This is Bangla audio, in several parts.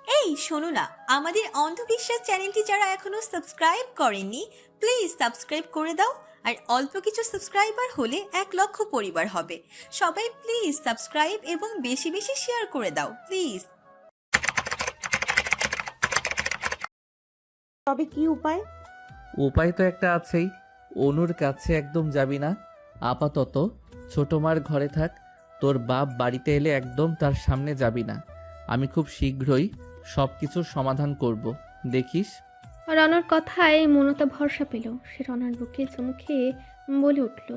এই শোনো না, আমাদের অন্ধবিশ্বাস চ্যানেলটি যারা এখনো সাবস্ক্রাইব করেননি, প্লিজ সাবস্ক্রাইব করে দাও। আর অল্প কিছু সাবস্ক্রাইবার হলে 1 লক্ষ পরিবার হবে। সবাই প্লিজ সাবস্ক্রাইব এবং বেশি বেশি শেয়ার করে দাও প্লিজ। তবে কি উপায়? উপায় তো একটা আছেই। অনুর কাছে একদম যাবি না। আপাতত ছোট মার ঘরে থাক। তোর বাপ বাড়িতে এলে একদম তার সামনে যাবি না। আমি খুব শীঘ্রই সব কিছুর সমাধান করব, দেখিস। রনর কথায় মনতা ভরসা পেল। সে রনার বুকে চুমু খেয়ে বলে উঠল,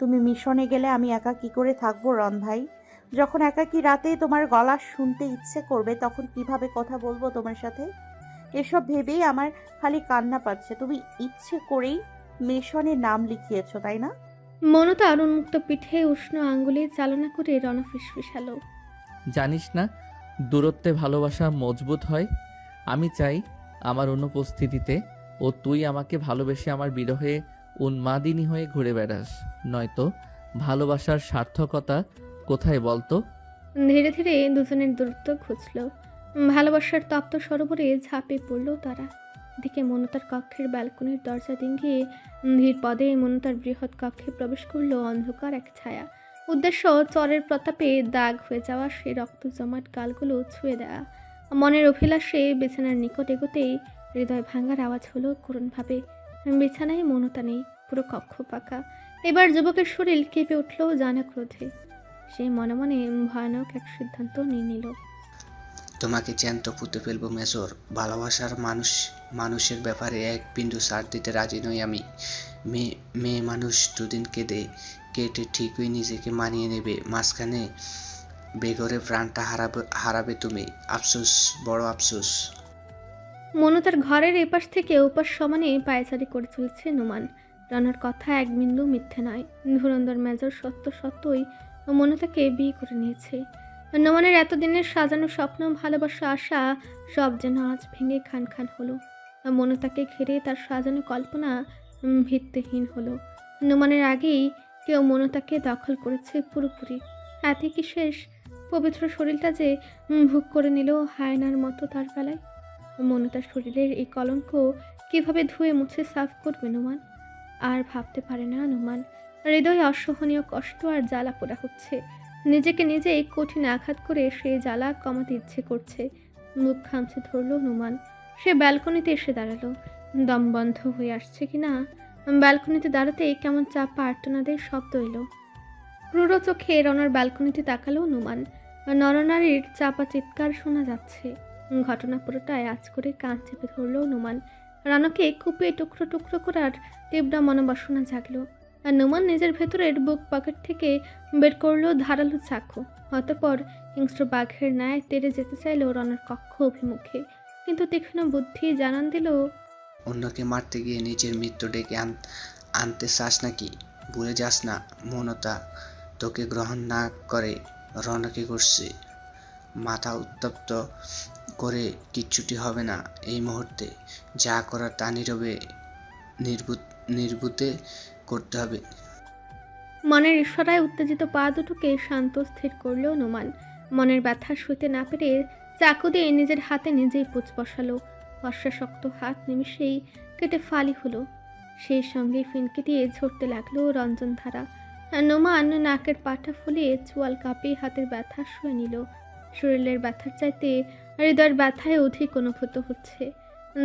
তুমি মিশনে গেলে আমি একা কি করে থাকবো রন ভাই? যখন একাকী রাতে তোমার গলা শুনতে ইচ্ছে করবে তখন কিভাবে কথা বলবো তোমার সাথে? এসব ভেবেই আমার খালি কান্না পাচ্ছে। তুমি ইচ্ছে করেই মিশনে নাম লিখিয়েছো, তাই না? মনতার উন্মুক্ত পিঠে উষ্ণ আঙ্গুলে চালনা করে রণ ফিসফিসালো। জানিস না, দূরত্বে ভালোবাসা মজবুত হয়। আমি চাই আমার অনুপস্থিতিতে ও তুই আমাকে ভালোবেসে আমার বিরহে উন্মাদিনী হয়ে ঘুরে বেড়াস। নয়তো ভালোবাসার সার্থকতা কোথায় বলতো? ধীরে ধীরে দুজনের দূরত্ব ঘুচল। ভালোবাসার তপ্ত সরোবরে ঝাঁপিয়ে পড়ল তারা। দিকে মনতার কক্ষের ব্যালকনির দরজা ডিঙ্গিয়ে ধীর পদে মনতার বৃহৎ কক্ষে প্রবেশ করল অন্ধকার এক ছায়া। উদ্দেশ্য চরের প্রতাপে দাগ হয়ে যাওয়া সেই রক্ত জমাট গালগুলো ছুঁয়ে দেয়া। মনের অভিলাষে বিছানার নিকট এগোতেই হৃদয় ভাঙার আওয়াজ হলো করুণভাবে। বিছানায় মনতা নেই, পুরো কক্ষ ফাঁকা। এবার যুবকের শরীর কেঁপে উঠল জানা ক্রোধে। সে মনে মনে ভয়ানক এক সিদ্ধান্ত নিয়ে নিল। তোমাকে জ্যান্ত পুঁতে ফেলবো মেজর। ভালোবাসার মানুষের ব্যাপারে এক বিন্দু ছাড় দিতে রাজি নই আমি। মেয়ে মানুষ দুদিন কেটে ঠিকই নিজেকে মানিয়ে নেবে। মাঝখানে বেঘরে প্রাণটা হারাবে তুমি। আফসোস, বড় আফসোস। মনতার ঘরের এপাশ থেকে ওপাশ সমানে পায়চারি করে চলেছে নুমান। রানার কথা এক বিন্দু মিথ্যে নয়। ধুরন্ধর মেজর সত্যই মনতাকে বিয়ে করে নিয়েছে। নোমানের এতদিনের সাজানো স্বপ্ন, ভালোবাসা, আশা সব যেন আজ ভেঙে খান খান হলো। মনতাকে ঘিরে তার সাজানো কল্পনা ভিত্তিহীন হলো। নোমানের আগেই কেউ মনতাকে দখল করেছে পুরোপুরি। এতে কি শেষ? পবিত্র শরীরটা যে ভোগ করে নিল হায়নার মতো তার বেলায়। মনতার শরীরের এই কলঙ্ক কিভাবে ধুয়ে মুছে সাফ করবে নোমান? আর ভাবতে পারে না নোমান। হৃদয়ে অসহনীয় কষ্ট আর জ্বালা পোড়া হচ্ছে। নিজেকে নিজেই কঠিন আঘাত করে সেই জ্বালা কমাতে ইচ্ছে করছে। মুখ খামছে ধরল নোমান। সে ব্যালকনিতে এসে দাঁড়ালো। দম বন্ধ হয়ে আসছে কিনা। ব্যালকনিতে দাঁড়াতেই কেমন চাপা আর্তনাদের শব্দ এলো। ক্রুড় চোখে রনার ব্যালকনিতে তাকালো নোমান। নরনারীর চাপা চিৎকার শোনা যাচ্ছে। ঘটনা পুরোটাই আজ করে কান চেপে ধরল নোমান। রানাকে কুপিয়ে টুকরো টুকরো করার তীব্র মনোবাসনা জাগলো। আর নোমান নিজের ভেতরের বুক পকেট থেকে বের করলো ধারালো চাকু। অতঃপর হিংস্র বাঘের ন্যায় তেড়ে যেতে চাইল রনার কক্ষ অভিমুখে। কিন্তু তীক্ষ্ণ বুদ্ধি জানান দিল, অন্যকে মারতে গিয়ে নিজের মৃত্যু ডেকে আনতে চাস নাকি? ভুলে যাস না মনতা তোকে গ্রহণ না করে রণকে করছে। মাথা উত্তপ্ত করে কিচ্ছুটি হবে না এই মুহূর্তে। যা করার তা নীরবে নির্বুতে করতে হবে। মনের ইশারায় উত্তেজিত পা দুটোকে শান্ত স্থির করল নোমান। মনের ব্যথা সইতে না পেরে চাকু দিয়ে নিজের হাতে নিজেই পুঁজ বসালো। ফর্সা শক্ত হাত নিমিষেই কেটে ফালি হলো। সেই সঙ্গে ফিনকে দিয়ে ঝরতে লাগলো রঞ্জনধারা। নোমান নাকের পাটা ফুলিয়ে চোয়াল কাঁপিয়ে হাতের ব্যথা শুয়ে নিল। শরীরের ব্যথার চাইতে হৃদয়ের ব্যথায় অধিক অনুভূত হচ্ছে।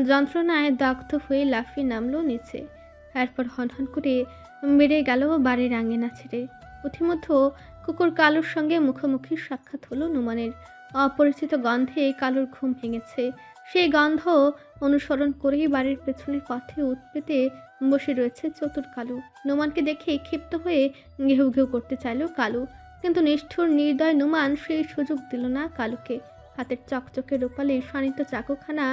যন্ত্রণায় দগ্ধ হয়ে লাফিয়ে নামলো নিচে। এরপর হনহন করে বেড়ে গেল বাড়ির আঙিনা ছেড়ে। পথিমধ্য কুকুর কালুর সঙ্গে মুখোমুখি সাক্ষাৎ হলো নোমানের। অপরিচিত গন্ধে কালুর ঘুম ভেঙেছে। সেই গন্ধ অনুসরণ করেই বাড়ির পেছনের পথে উৎপেতে বসে রয়েছে চতুর কালু। নোমানকে দেখে ক্ষিপ্ত হয়ে ঘেউ ঘেউ করতে চাইল কালু, কিন্তু নিষ্ঠুর নির্দয় নোমান সেই সুযোগ দিল না কালুকে। হাতের চকচকে রূপালে শানিত চাকুখানা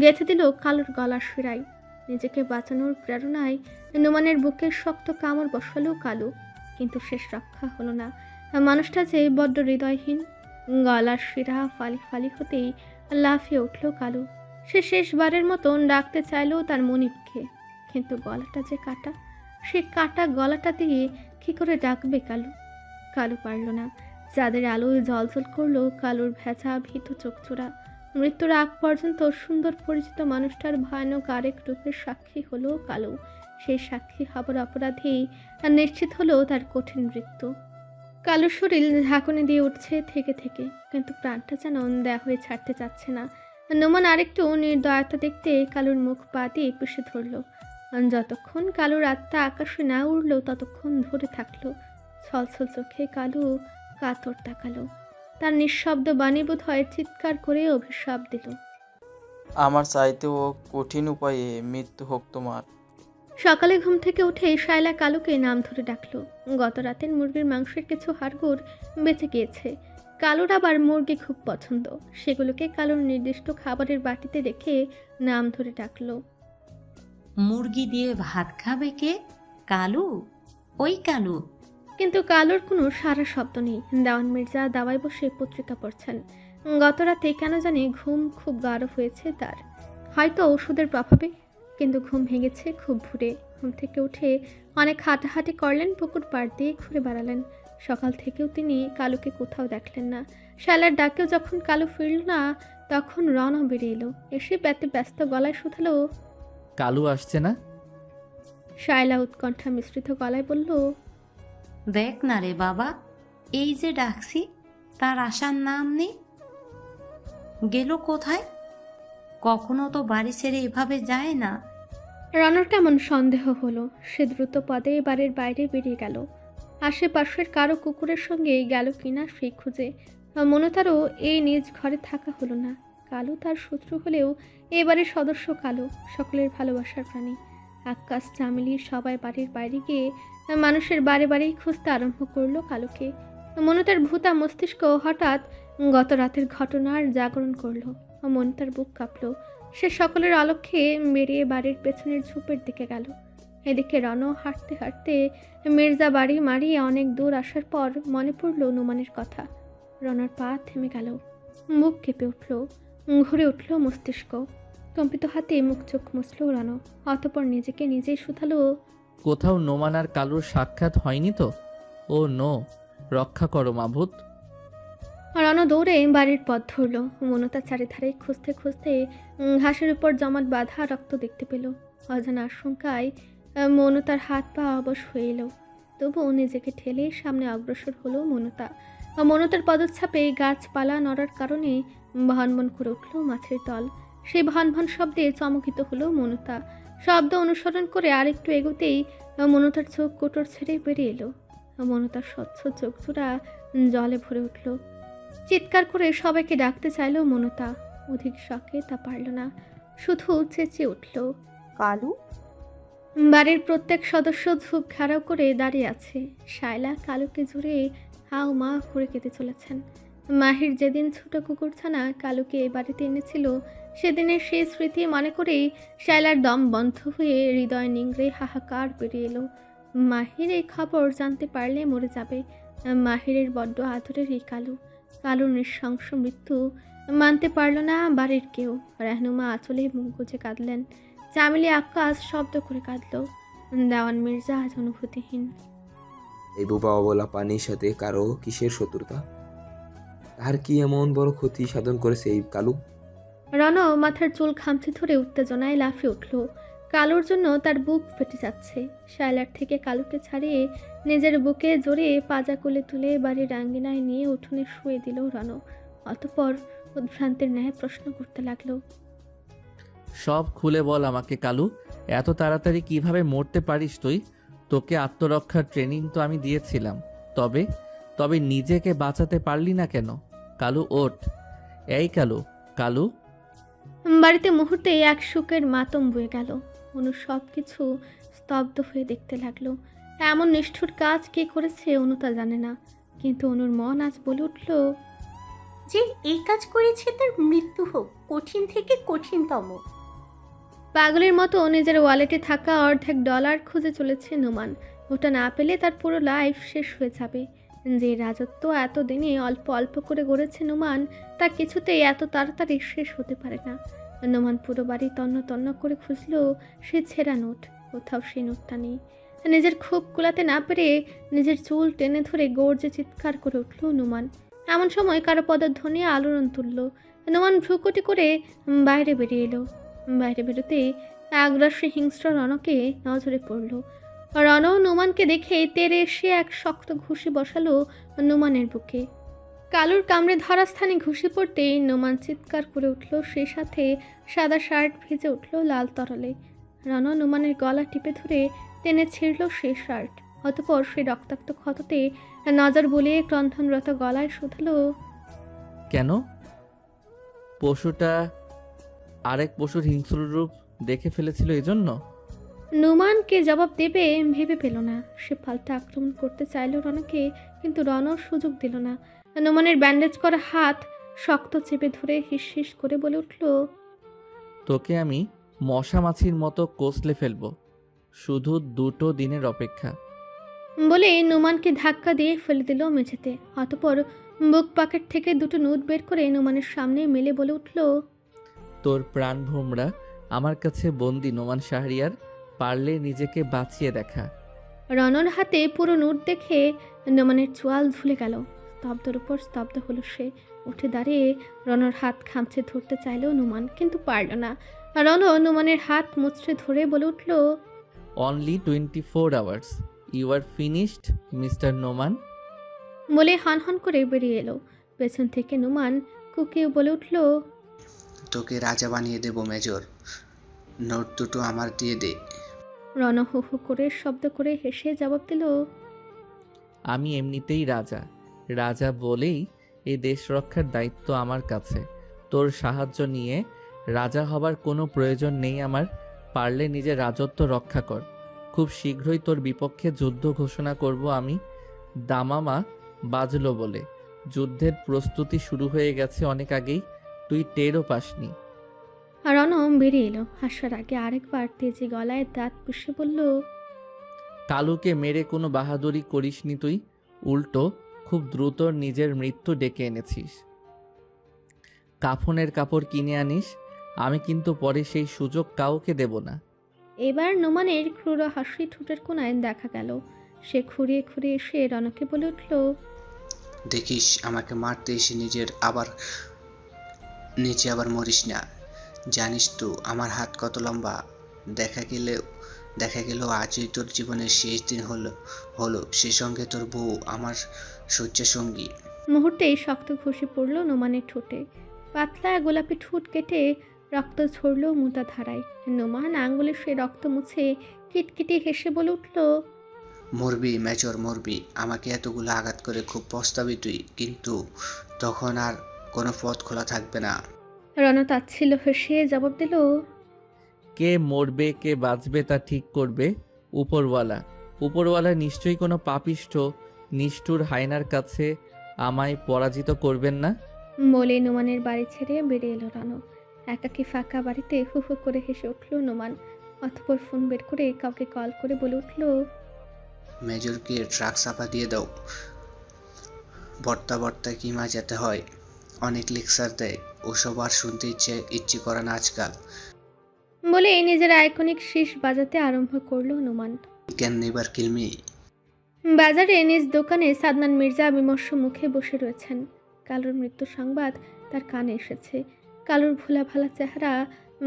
গেঁথে দিল কালুর গলার শিরায়। নিজেকে বাঁচানোর প্রেরণায় নোমানের বুকের শক্ত কামড় বসালো কালু, কিন্তু শেষ রক্ষা হলো না। মানুষটা যে বড্ড হৃদয়হীন। গলার শিরা ফালি ফালি হতেই লাফিয়ে উঠল কালু। সে শেষবারের মতন ডাকতে চাইলেও তার মনিবকে, কিন্তু গলাটা যে কাটা। সে কাটা গলাটা দিয়ে কি করে ডাকবে কালু? কালু পারল না। চাঁদের আলোয় জলজল করলো কালুর ভেজা ভীত চোখচোরা। মৃত্যুর আগ পর্যন্ত সুন্দর পরিচিত মানুষটার ভয়ানক আরেক রূপের সাক্ষী হলো কালো। সেই সাক্ষী হবার অপরাধেই নিশ্চিত হলো তার কঠিন মৃত্যু। কালোর শরীর ঝাঁকুনি দিয়ে উঠছে থেকে থেকে, কিন্তু প্রাণটা যেন দেয়া হয়ে ছাড়তে চাচ্ছে না। নোমান আরেকটু নির্দয়তা দেখতে কালোর মুখ পা দিয়ে পিষে ধরল। যতক্ষণ কালোর আত্মা আকাশে না উড়ল ততক্ষণ ধরে থাকলো। ছলছল চোখে কালো কাতর তাকালো। তার নিঃশব্দ বাণী বোধ হয় চিৎকার করে অভিশাপ দিল। আমার চাইতেও কঠিন উপায়ে মৃত্যু হোক তোমার। সকালে ঘুম থেকে উঠে শায়লা কালুকে নাম ধরে ডাকলো। গত রাতের মুরগির মাংসের কিছু হাড়গোড় বেঁচে গিয়েছে। কালুর আবার মুরগি খুব পছন্দ। সেগুলোকে কালুর নির্দিষ্ট খাবারের বাটিতে রেখে নাম ধরে ডাকলো। মুরগি দিয়ে ভাত খাবে কে? কালু? ওই কালু? কিন্তু কালুর কোনো সারা শব্দ নেই। দেওয়ান মির্জা দাওয়ায় বসে পত্রিকা পড়ছেন। গত রাতে কেন জানি ঘুম খুব গাঢ় হয়েছে তার, হয়তো ওষুধের প্রভাবে। কিন্তু ঘুম ভেঙেছে খুব ভোরে। ঘুম থেকে উঠে অনেক হাঁটাহাঁটি করলেন, পুকুর পাড় দিয়ে ঘুরে বেড়ালেন। সকাল থেকেও তিনি কালুকে কোথাও দেখলেন না। শালার ডাকেও যখন কালু ফিরল না, তখন রনও বেরিয়ে এলো। এসে ব্যস্ত গলায় শুধালো, কালু আসছে না? শায়লা উৎকণ্ঠা মিশ্রিত গলায় বলল, দেখ না রে বাবা, এই যে ডাকছি তার আসার নাম নেই। গেল কোথায়? কখনো তো বাড়ি ছেড়ে এভাবে যায় না। রনর কেমন সন্দেহ হলো। সে দ্রুত পদে বাড়ির বাইরে বেরিয়ে গেল। আশেপাশের কারো কুকুরের সঙ্গে গেল কিনা সেই খুঁজে। মনতারও এই নিজ ঘরে থাকা হলো না। কালু তার শত্রু হলেও এবারের সদস্য কালু, সকলের ভালোবাসার প্রাণী। আকাশ চামেলি সবাই বাড়ির বাইরে গিয়ে মানুষের বারে বারেই খুঁজতে আরম্ভ করলো কালুকে। মনতার ভূতা মস্তিষ্ক হঠাৎ গত রাতের ঘটনার জাগরণ করলো। মনতার বুক কাঁপলো। সে সকলের অলক্ষ্যে বেরিয়ে বাড়ির পেছনের ঝোপের দিকে গেল। এদিকে রনও হাঁটতে হাঁটতে মির্জা বাড়ি মারিয়ে অনেক দূর আসার পর মনে পড়ল নোমানের কথা। রনর পা থেমে গেল, মুখ কেঁপে উঠল, ঘুরে উঠল মস্তিষ্ক। কম্পিত হাতে মুখ চোখ মুছল রন। অতপর নিজেকে নিজেই শুধালো, কোথাও নোমান আর কালুর সাক্ষাৎ হয়নি তো? ও নো, রক্ষা করো মাভূত। রণ দৌড়ে বাড়ির পথ ধরল। মনতা চারিধারে খুঁজতে খুঁজতে ঘাসের উপর জমাট বাঁধা রক্ত দেখতে পেল। অজানা আশঙ্কায় মনতার হাত পা অবশ হয়ে এলো। তবুও নিজেকে ঠেলে সামনে অগ্রসর হলো মনতা। মনতার পদচ্ছাপে গাছপালা নড়ার কারণে ভনভন করে উঠল মাছের দল। সেই ভনভন শব্দে চমকিত হলো মনতা। শব্দ অনুসরণ করে আরেকটু এগোতেই মনতার চোখ কোটর ছেড়ে বেরিয়ে এলো। মনতার স্বচ্ছ চোখজোড়া জলে ভরে উঠল। চিৎকার করে সবাইকে ডাকতে চাইল মনতা। অধিক শখে তা পারল না, শুধু চেঁচিয়ে উঠল, কালু। বাড়ির প্রত্যেক সদস্য ঝোপ ঘেরাও করে দাঁড়িয়ে আছে। শায়লা কালুকে জুড়ে হাউ মা করে কেঁদে চলেছেন। মাহির যেদিন ছোট কুকুরছানা কালুকে এ বাড়িতে এনেছিল, সেদিনের সেই স্মৃতি মনে করেই শায়লার দম বন্ধ হয়ে হৃদয় নিংড়ে হাহাকার বেরিয়ে এলো। মাহির এই খবর জানতে পারলে মরে যাবে। মাহিরের বড্ড আদরের এই কালু। কালুর নৃশংস মৃত্যু মানতে পারল না বাড়ির কেউ। রেহনুমা আঁচলে মুখ গুজে কাঁদলেন। চামেলি আকাশ শব্দ করে কাঁদল। দেওয়ান মির্জা আজ অনুভূতিহীন। এই বোবা অবলা পানির সাথে কারো কিসের শত্রুতা? তার কি এমন বড় ক্ষতি সাধন করেছে এই কালু? রণ মাথার চুল খামচে ধরে উত্তেজনায় লাফিয়ে উঠল। কালুর জন্য তার বুক ফেটে যাচ্ছে। শায়লার থেকে কালুকে ছাড়িয়ে নিজের বুকে জড়িয়ে পাজা কোলে তুলে বাড়ির আঙ্গিনায় নিয়ে উঠোনে শুয়ে দিল রণ। অতঃপর উদ্ভ্রান্তের ন্যায় প্রশ্ন করতে লাগলো, সব খুলে বল আমাকে কালু, এত তাড়াতাড়ি কিভাবে মরতে পারিস তুই? তোকে আত্মরক্ষার ট্রেনিং তো আমি দিয়েছিলাম, তবে তবে নিজেকে বাঁচাতে পারলি না কেন? কালু ওঠ, এই কালু, কালু। বাড়িতে মুহূর্তে এক সুখের মাতম বয়ে গেল। অনু সব কিছু স্তব্ধ হয়ে দেখতে লাগলো। এমন নিষ্ঠুর কাজ কে করেছে অনু তা জানে না, কিন্তু অনুর মন আজ বলে উঠল, যে এই কাজ করেছে তার মৃত্যু হোক, কঠিন থেকে কঠিনতম। পাগলের মতো নিজের ওয়ালেটে থাকা অর্ধেক ডলার খুঁজে চলেছে নোমান। ওটা না পেলে তার পুরো লাইফ শেষ হয়ে যাবে। যে রাজত্ব এতদিনে অল্প অল্প করে গড়েছে নোমান, তা কিছুতেই এত তাড়াতাড়ি শেষ হতে পারে না। নোমান পুরো বাড়ি তন্ন তন্ন করে খুঁজলো সে ছেঁড়া নোট। কোথাও সেই নোটটা নেই। নিজের ক্ষোভ কুলাতে না পেরে নিজের চুল টেনে ধরে গর্জে চিৎকার করে উঠল নোমান। এমন সময় কারো পদধ্বনি আলোড়ন তুলল। নোমান ভ্রুকুটি করে বাইরে বেরিয়ে এলো। বাইরে বেরোতে আগ্রাসী হিংস্র রণকে নজরে পড়ল। রণ নোমানকে দেখে তেড়ে এসে এক শক্ত ঘুষি বসালো নোমানের বুকে। কালুর কামড়ে ধরা স্থানে ঘুষি পড়তেই নোমান চিৎকার করে উঠল, সেই সাথে সাদা শার্ট ভিজে উঠল লাল তরলে। রণ নোমানের গলা টিপে ধরে টেনে ছিঁড়ল সেই শার্ট। অতপর সেই রক্তাক্ত ক্ষততে নজর বলিয়ে ক্রন্ধনরত গলায় শুধালো, কেন? পশুটা আরেক পশুর হিংস্র রূপ দেখে ফেলেছিল এজন্য? নোমানকে জবাব দেবে ভেবে পেল না। সে পাল্টা আক্রমণ করতে চাইল রণকে, কিন্তু রণর সুযোগ দিল না। নোমানের ব্যান্ডেজ করা হাত শক্ত চেপে ধরে হিস হিস করে বলে উঠল, তোকে আমি মশা মাছির মতো কষলে ফেলবো, শুধু 2 দিনের অপেক্ষা। বলে নোমানকে ধাক্কা দিয়ে ফেলে দিল মেঝেতে। অতপর বুক পকেট থেকে 2টো নোট বের করে নোমানের সামনে মেলে বলে উঠল, তোর প্রাণ ভোমরা আমার কাছে বন্দি নোমান শাহরিয়ার, পারলে নিজেকে বাঁচিয়ে দেখা। রণর হাতে পুরো নোট দেখে নোমানের চোয়াল ধুলে গেল। স্তব্ধর উপর স্তব্ধ হলো সে। উঠে দাঁড়িয়ে রণর হাত খামচে ধরতে চাইল নোমান, কিন্তু পারল না। রণ নোমানের হাত মুচড়ে ধরে বলে উঠল, only 24 hours, you are finished mister Noman. বলে হন করে বেরিয়ে এলো। পেছন থেকে নোমান কুকিয়ে বলে উঠল, তোকে রাজা বানিয়ে দেব মেজর, নোট দুটো আমার দিয়ে দে। রণ হু হু করে শব্দ করে হেসে জবাব দিল, আমি এমনিতেই রাজা, রাজা বলেই এই দেশ রক্ষার দায়িত্ব আমার কাছে। তোর সাহায্য নিয়ে রাজা হবার কোনো প্রয়োজন নেই আমার, পারলে নিজের রাজত্ব রক্ষা কর। খুব শীঘ্রই তোর বিপক্ষে যুদ্ধ ঘোষণা করব আমি। দামামা বাজলো বলে যুদ্ধের প্রস্তুতি শুরু হয়ে গেছে অনেক আগেই, তুই টেরও পাসনি। রণ বেরিয়ে এলো। হাসার আগে আরেকবার তেজি গলায় দাঁত পিষে বলল, কালুকে মেরে কোনো বাহাদুরি করিসনি তুই, উল্টো খুব দ্রুত নিজের মৃত্যু ডেকে এনেছিস। কাফনের কাপড় কিনে আনিস, আমি কিন্তু পরে সেই সুযোগ কাউকে দেব না। এবার নোমানের ক্রূর হাসি ঠোঁটের কোণায় দেখা গেল। সে খুঁড়িয়ে এসে রণকে বলে উঠল, দেখিস আমাকে মারতে এসে নিচে আবার মরিস না। জানিস তো আমার হাত কত লম্বা। দেখা গেল আজই তোর জীবনের শেষ দিন হলো সে সঙ্গে তোর বউ আমার শয্যা সঙ্গী। মুহূর্তেই শক্ত ঘুষি পড়ল নোমানের ঠোঁটে। পাতলা গোলাপি ঠোঁট কেটে রক্ত ঝরল মোটা ধারায়। নোমান আঙ্গুলে সে রক্ত মুছে কিটকিটে হেসে বলে উঠল, মরবি মেজর, মরবি। আমাকে এতগুলো আঘাত করে খুব পস্তাবি তুই, কিন্তু তখন আর কোনো পথ খোলা থাকবে না। রণ তাচ্ছিল হেসে জবাব দিল, কে মরবে কে বাঁচবে তা ঠিক করবে উপরওয়ালা। উপরওয়ালা নিশ্চয়ই কোনো পাপিষ্ঠ নিষ্ঠুর হায়নার কাছে আমায় পরাজিত করবেন না। বলে নোমানের বাড়ি ছেড়ে বেরিয়ে এলো রণ। একাকি ফাঁকা বাড়িতে হু হু করে হেসে উঠল নোমান। অতঃপর ফোন বের করে কাউকে কল করে বলে উঠল, মেজরকে ট্রাক চাপা দিয়ে দাও। বর্তা কিমা যেতে হয়, অনেক লেকচার দেয়, ওসব আর শুনতে ইচ্ছে করে না আজকাল। বলে নিজের আইকনিক শীষ বাজাতে আরম্ভ করলো Noman. Can never kill me. বাজারে নিজ দোকানে সাদনান মির্জা বিমর্ষ মুখে বসে রয়েছেন। কালুর মৃত্যু সংবাদ তার কানে এসেছে। কালুর ভোলা ভালা চেহারা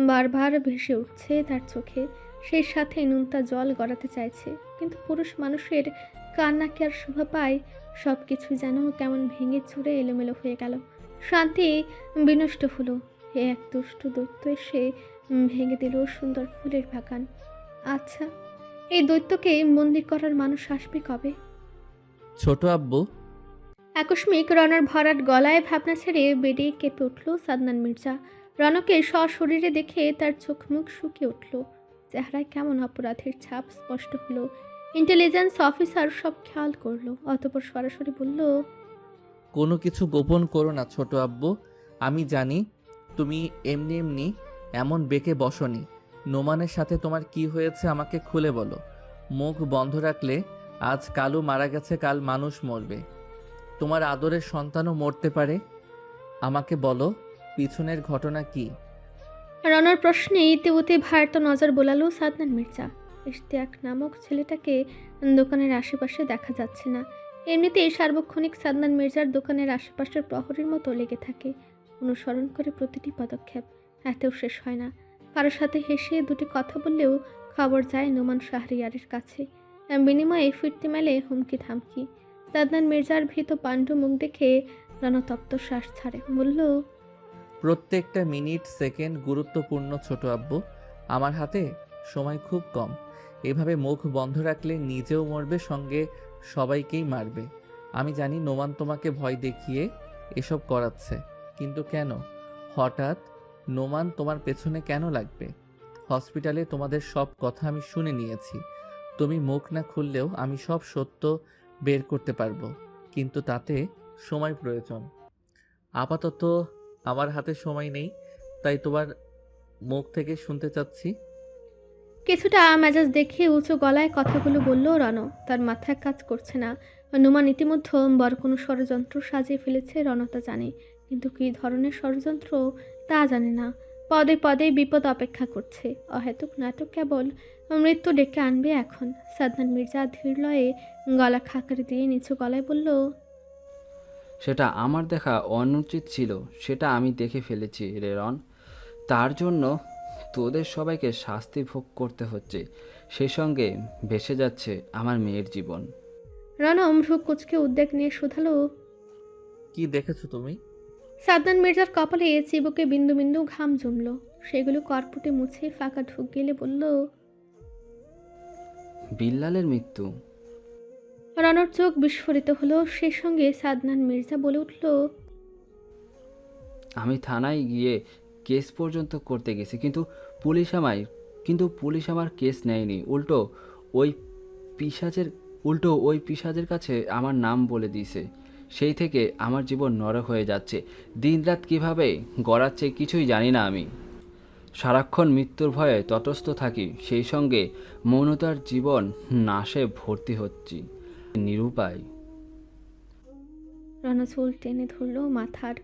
বারবার ভেসে উঠছে তার চোখে। সেই সাথে নুনতা জল গড়াতে চাইছে, কিন্তু পুরুষ মানুষের কান্না কি আর শোভা পায়? সব কিছু যেন কেমন ভেঙে চুরে এলোমেলো হয়ে গেল। শান্তি বিনষ্ট হলো। এক দুষ্ট দৈত্য এসে ভেঙে দিল সুন্দর ফুলের বাগান। আচ্ছা, এই দৈত্যকে বন্দি করার মানুষ আসবে কবে? ছোট আব্বু। আকস্মিক রণর ভরাট গলায় ভাবনা ছেড়ে বেরিয়ে কেঁপে উঠল সাদনান মির্জা। রণকে সশরীরে দেখে তার চোখ মুখ শুকিয়ে উঠল। চেহারায় কেমন অপরাধের ছাপ স্পষ্ট হলো। ইন্টেলিজেন্স অফিসার সব খেয়াল করলো। অতঃপর সরাসরি বলল, কোনো কিছু গোপন করো না ছোট আব্বু। আমি জানি তুমি এমনি এমন বেঁকে বসনি। নোমানের সাথে তোমার কি হয়েছে আমাকে খুলে বলো। মুখ বন্ধ রাখলে আজ কালু মারা গেছে, কাল মানুষ মরবে, তোমার আদরের সন্তানও মরতে পারে। আমাকে বলো পিছনের ঘটনা কি? রণর প্রশ্নে ইতিউতি ভারত নজর বোলালো সাদনান মির্জা। ইশতিয়াক নামক ছেলেটাকে দোকানের আশেপাশে দেখা যাচ্ছে না। এমনিতেই সার্বক্ষণিক সাদনান মির্জার দোকানের আশেপাশের প্রহরীর মতো লেগে থাকে। অনুসরণ করে প্রতিটি পদক্ষেপ। এতেও শেষ হয় না। কারোর সাথে হেসে দুটি কথা বললেও খবর যায় নোমান শাহরিয়ারের কাছে। বিনিময়ে ফিরতি মেলে হুমকি ধামকি। সাদনান মির্জার ভীত পাণ্ডু মুখ দেখে রণতপ্ত শ্বাস ছাড়ে, বলল, প্রত্যেকটা মিনিট সেকেন্ড গুরুত্বপূর্ণ ছোট আব্বু। আমার হাতে সময় খুব কম। এভাবে মুখ বন্ধ রাখলে নিজেও মরবে, সঙ্গে সবাইকেই মারবে। আমি জানি নোমান তোমাকে ভয় দেখিয়ে এসব করাচ্ছে, কিন্তু কেন হঠাৎ নোমান তোমার পেছনে কেন লাগবে? হসপিটালে তোমাদের সব কথা আমি শুনে নিয়েছি। তুমি মুখ না খুললেও আমি সব সত্য বের করতে পারবো, কিন্তু তাতে সময় প্রয়োজন। আপাতত আমার হাতে সময় নেই, তাই তোমার মুখ থেকে শুনতে চাচ্ছি। কিছুটা মেজাজ দেখিয়ে উঁচু গলায় কথাগুলো বলল রণ। তার মাথায় কাজ করছে না। নুমান ইতিমধ্যে বড় কোনো ষড়যন্ত্র সাজিয়ে ফেলেছে, রণতা জানে, কিন্তু কী ধরনের ষড়যন্ত্র তা জানে না। পদে পদে বিপদ অপেক্ষা করছে। অহেতুক নাটক কেবল মৃত্যু ডেকে আনবে এখন। সাদনান মির্জা ধীর লয়ে গলা খাকারি দিয়ে নিচু গলায় বলল, সেটা আমার দেখা অনুচিত ছিল, সেটা আমি দেখে ফেলেছি রে রন। তার জন্য তোদের সবাইকে শাস্তি ভোগ করতে হচ্ছে, সেই সঙ্গে ভেসে যাচ্ছে আমার মেয়ের জীবন। রণ ভ্রু কুচকে উদ্বেগ নিয়ে শুধালো, কি দেখেছো তুমি? সাদনান মির্জার কপালে চিবুকে বিন্দু বিন্দু ঘাম জমল। সেগুলো করপুটে মুছে ফাঁকা ঢুক গেলে বলল, বিল্লালের মৃত্যু। রণর চোখ বিস্ফোরিত হলো। সে সঙ্গে সাদনান মির্জা বলে উঠল, আমি থানায় গিয়ে কেস পর্যন্ত করতে গেছি, কিন্তু পুলিশ আমার কেস নেয়নি। উল্টো ওই পিশাচের কাছে আমার নাম বলে দিয়েছে। সেই থেকে আমার জীবন নরক হয়ে যাচ্ছে। দিনরাত কিভাবে গড়াচ্ছে কিছুই জানি না আমি। সারাক্ষণ মৃত্যুর ভয়ে তটস্থ থাকি, সেই সঙ্গে মৌনতার জীবন নাশে ভর্তি হচ্ছি, নিরুপায়। রণ চুল টেনে ধরল মাথার।